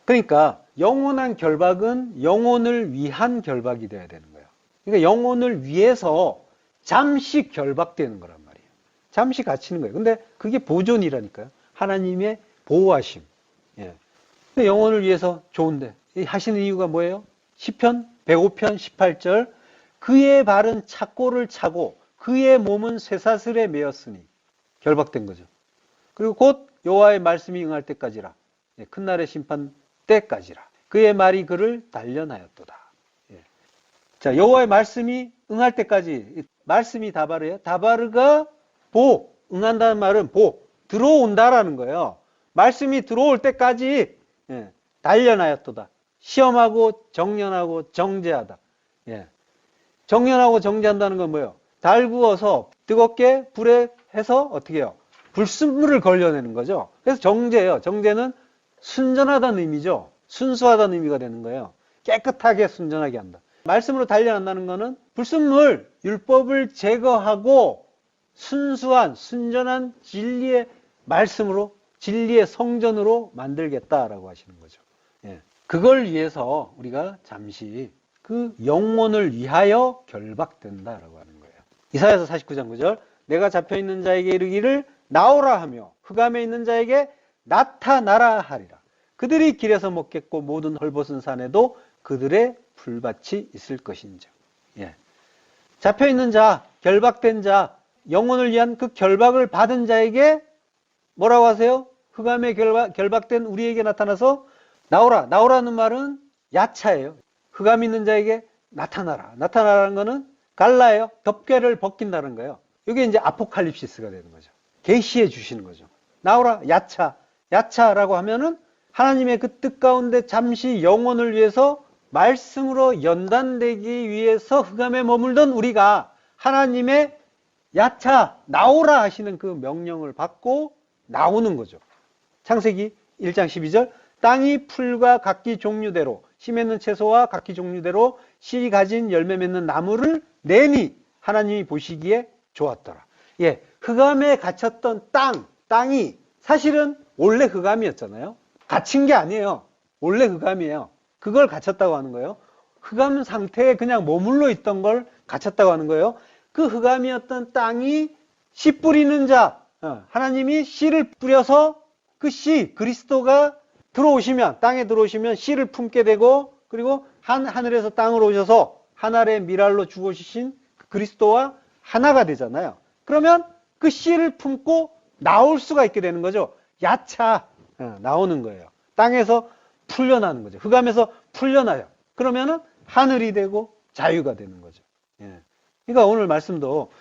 그러니까 영원한 결박은 영혼을 위한 결박이 돼야 되는 거예요. 그러니까 영혼을 위해서 잠시 결박되는 거란 말이에요. 잠시 갇히는 거예요. 근데 그게 보존이라니까요. 하나님의 보호하심. 예. 근데 영혼을 위해서 좋은데 하시는 이유가 뭐예요? 시편 105편 18절 그의 발은 착고를 차고 그의 몸은 쇠사슬에 매였으니 결박된 거죠. 그리고 곧 여호와의 말씀이 응할 때까지라. 예. 큰 날의 심판 때까지라. 그의 말이 그를 단련하였도다. 예. 자, 여호와의 말씀이 응할 때까지 말씀이 다바르예요. 다바르가 응한다는 말은 들어온다라는 거예요. 말씀이 들어올 때까지 단련하였도다. 시험하고 정련하고 정죄하다. 정련하고 정죄한다는 건 뭐예요? 달구어서 뜨겁게 불에 해서 어떻게 해요? 불순물을 걸려내는 거죠. 그래서 정죄예요. 정죄는 순전하다는 의미죠. 순수하다는 의미가 되는 거예요. 깨끗하게 순전하게 한다. 말씀으로 단련한다는 거는 불순물, 율법을 제거하고 순수한, 순전한 진리의 말씀으로, 진리의 성전으로 만들겠다라고 하시는 거죠. 그걸 위해서 우리가 잠시 그 영혼을 위하여 결박된다라고 하는 거예요. 이사야서 49장 9절 내가 잡혀있는 자에게 이르기를 나오라 하며 흑암에 있는 자에게 나타나라 하리라. 그들이 길에서 먹겠고 모든 헐벗은 산에도 그들의 풀밭이 있을 것인즉. 잡혀있는 자, 결박된 자, 영혼을 위한 그 결박을 받은 자에게 뭐라고 하세요? 흑암에 결박된 우리에게 나타나서 나오라는 말은 야차예요. 흑암 있는 자에게 나타나라. 나타나라는 거는 갈라예요. 덮개를 벗긴다는 거예요. 이게 이제 아포칼립시스가 되는 거죠. 계시해 주시는 거죠. 나오라, 야차라고 하면은 하나님의 그 뜻 가운데 잠시 영혼을 위해서 말씀으로 연단되기 위해서 흑암에 머물던 우리가 하나님의 야차, 나오라 하시는 그 명령을 받고 나오는 거죠. 창세기 1장 12절 땅이 풀과 각기 종류대로 씨 맺는 채소와 각기 종류대로 씨 가진 열매 맺는 나무를 내니 하나님이 보시기에 좋았더라. 흑암에 갇혔던 땅이 사실은 원래 흑암이었잖아요. 갇힌 게 아니에요. 원래 흑암이에요. 그걸 갇혔다고 하는 거예요. 흑암 상태에 그냥 머물러 있던 걸 갇혔다고 하는 거예요. 그 흑암이었던 땅이 씨 뿌리는 자, 하나님이 씨를 뿌려서 그 씨, 그리스도가 들어오시면, 땅에 들어오시면 씨를 품게 되고, 그리고 하늘에서 땅으로 오셔서 하늘의 미랄로 죽으신 그리스도와 하나가 되잖아요. 그러면 그 씨를 품고 나올 수가 있게 되는 거죠. 야차, 나오는 거예요. 땅에서 풀려나는 거죠. 흑암에서 풀려나요. 그러면은 하늘이 되고 자유가 되는 거죠. 그러니까 오늘 말씀도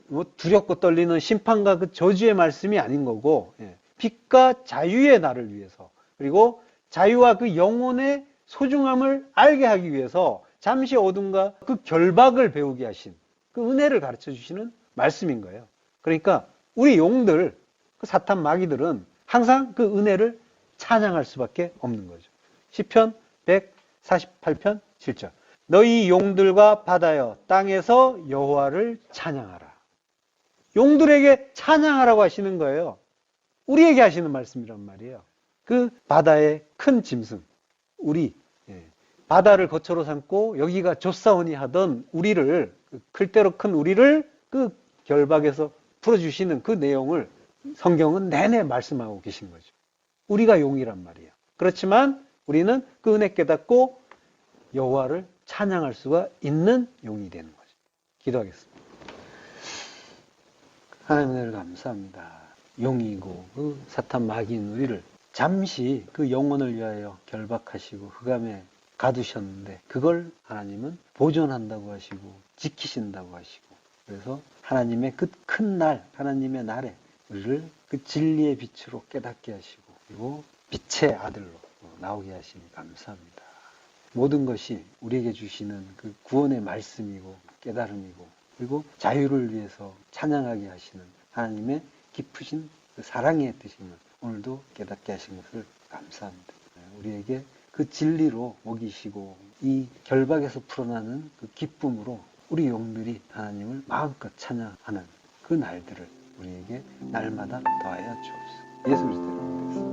뭐 두렵고 떨리는 심판과 그 저주의 말씀이 아닌 거고, 빛과 자유의 날을 위해서, 그리고 자유와 그 영혼의 소중함을 알게 하기 위해서 잠시 어둠과 그 결박을 배우게 하신 그 은혜를 가르쳐 주시는 말씀인 거예요. 그러니까 우리 용들, 그 사탄 마귀들은 항상 그 은혜를 찬양할 수밖에 없는 거죠. 시편 148편 7절 너희 용들과 바다여 땅에서 여호와를 찬양하라. 용들에게 찬양하라고 하시는 거예요. 우리에게 하시는 말씀이란 말이에요. 그 바다의 큰 짐승, 우리, 바다를 거처로 삼고 여기가 좁사오니 하던 우리를, 클대로 큰 우리를 그 결박에서 풀어주시는 그 내용을 성경은 내내 말씀하고 계신 거죠. 우리가 용이란 말이에요. 그렇지만 우리는 그 은혜 깨닫고 여호와를 찬양할 수가 있는 용이 되는 거죠. 기도하겠습니다. 하나님 은혜를 감사합니다. 용이고 그 사탄 마귀인 우리를 잠시 그 영혼을 위하여 결박하시고 흑암에 가두셨는데 그걸 하나님은 보존한다고 하시고 지키신다고 하시고 그래서 하나님의 그 큰 날, 하나님의 날에 우리를 그 진리의 빛으로 깨닫게 하시고 그리고 빛의 아들로 나오게 하시니 감사합니다. 모든 것이 우리에게 주시는 그 구원의 말씀이고 깨달음이고 그리고 자유를 위해서 찬양하게 하시는 하나님의 깊으신 그 사랑의 뜻임을 오늘도 깨닫게 하신 것을 감사합니다. 우리에게 그 진리로 먹이시고 이 결박에서 풀어나는 그 기쁨으로 우리 용들이 하나님을 마음껏 찬양하는 그 날들을 우리에게 날마다 더하여 주옵소서. 예수 그리스도의 이름으로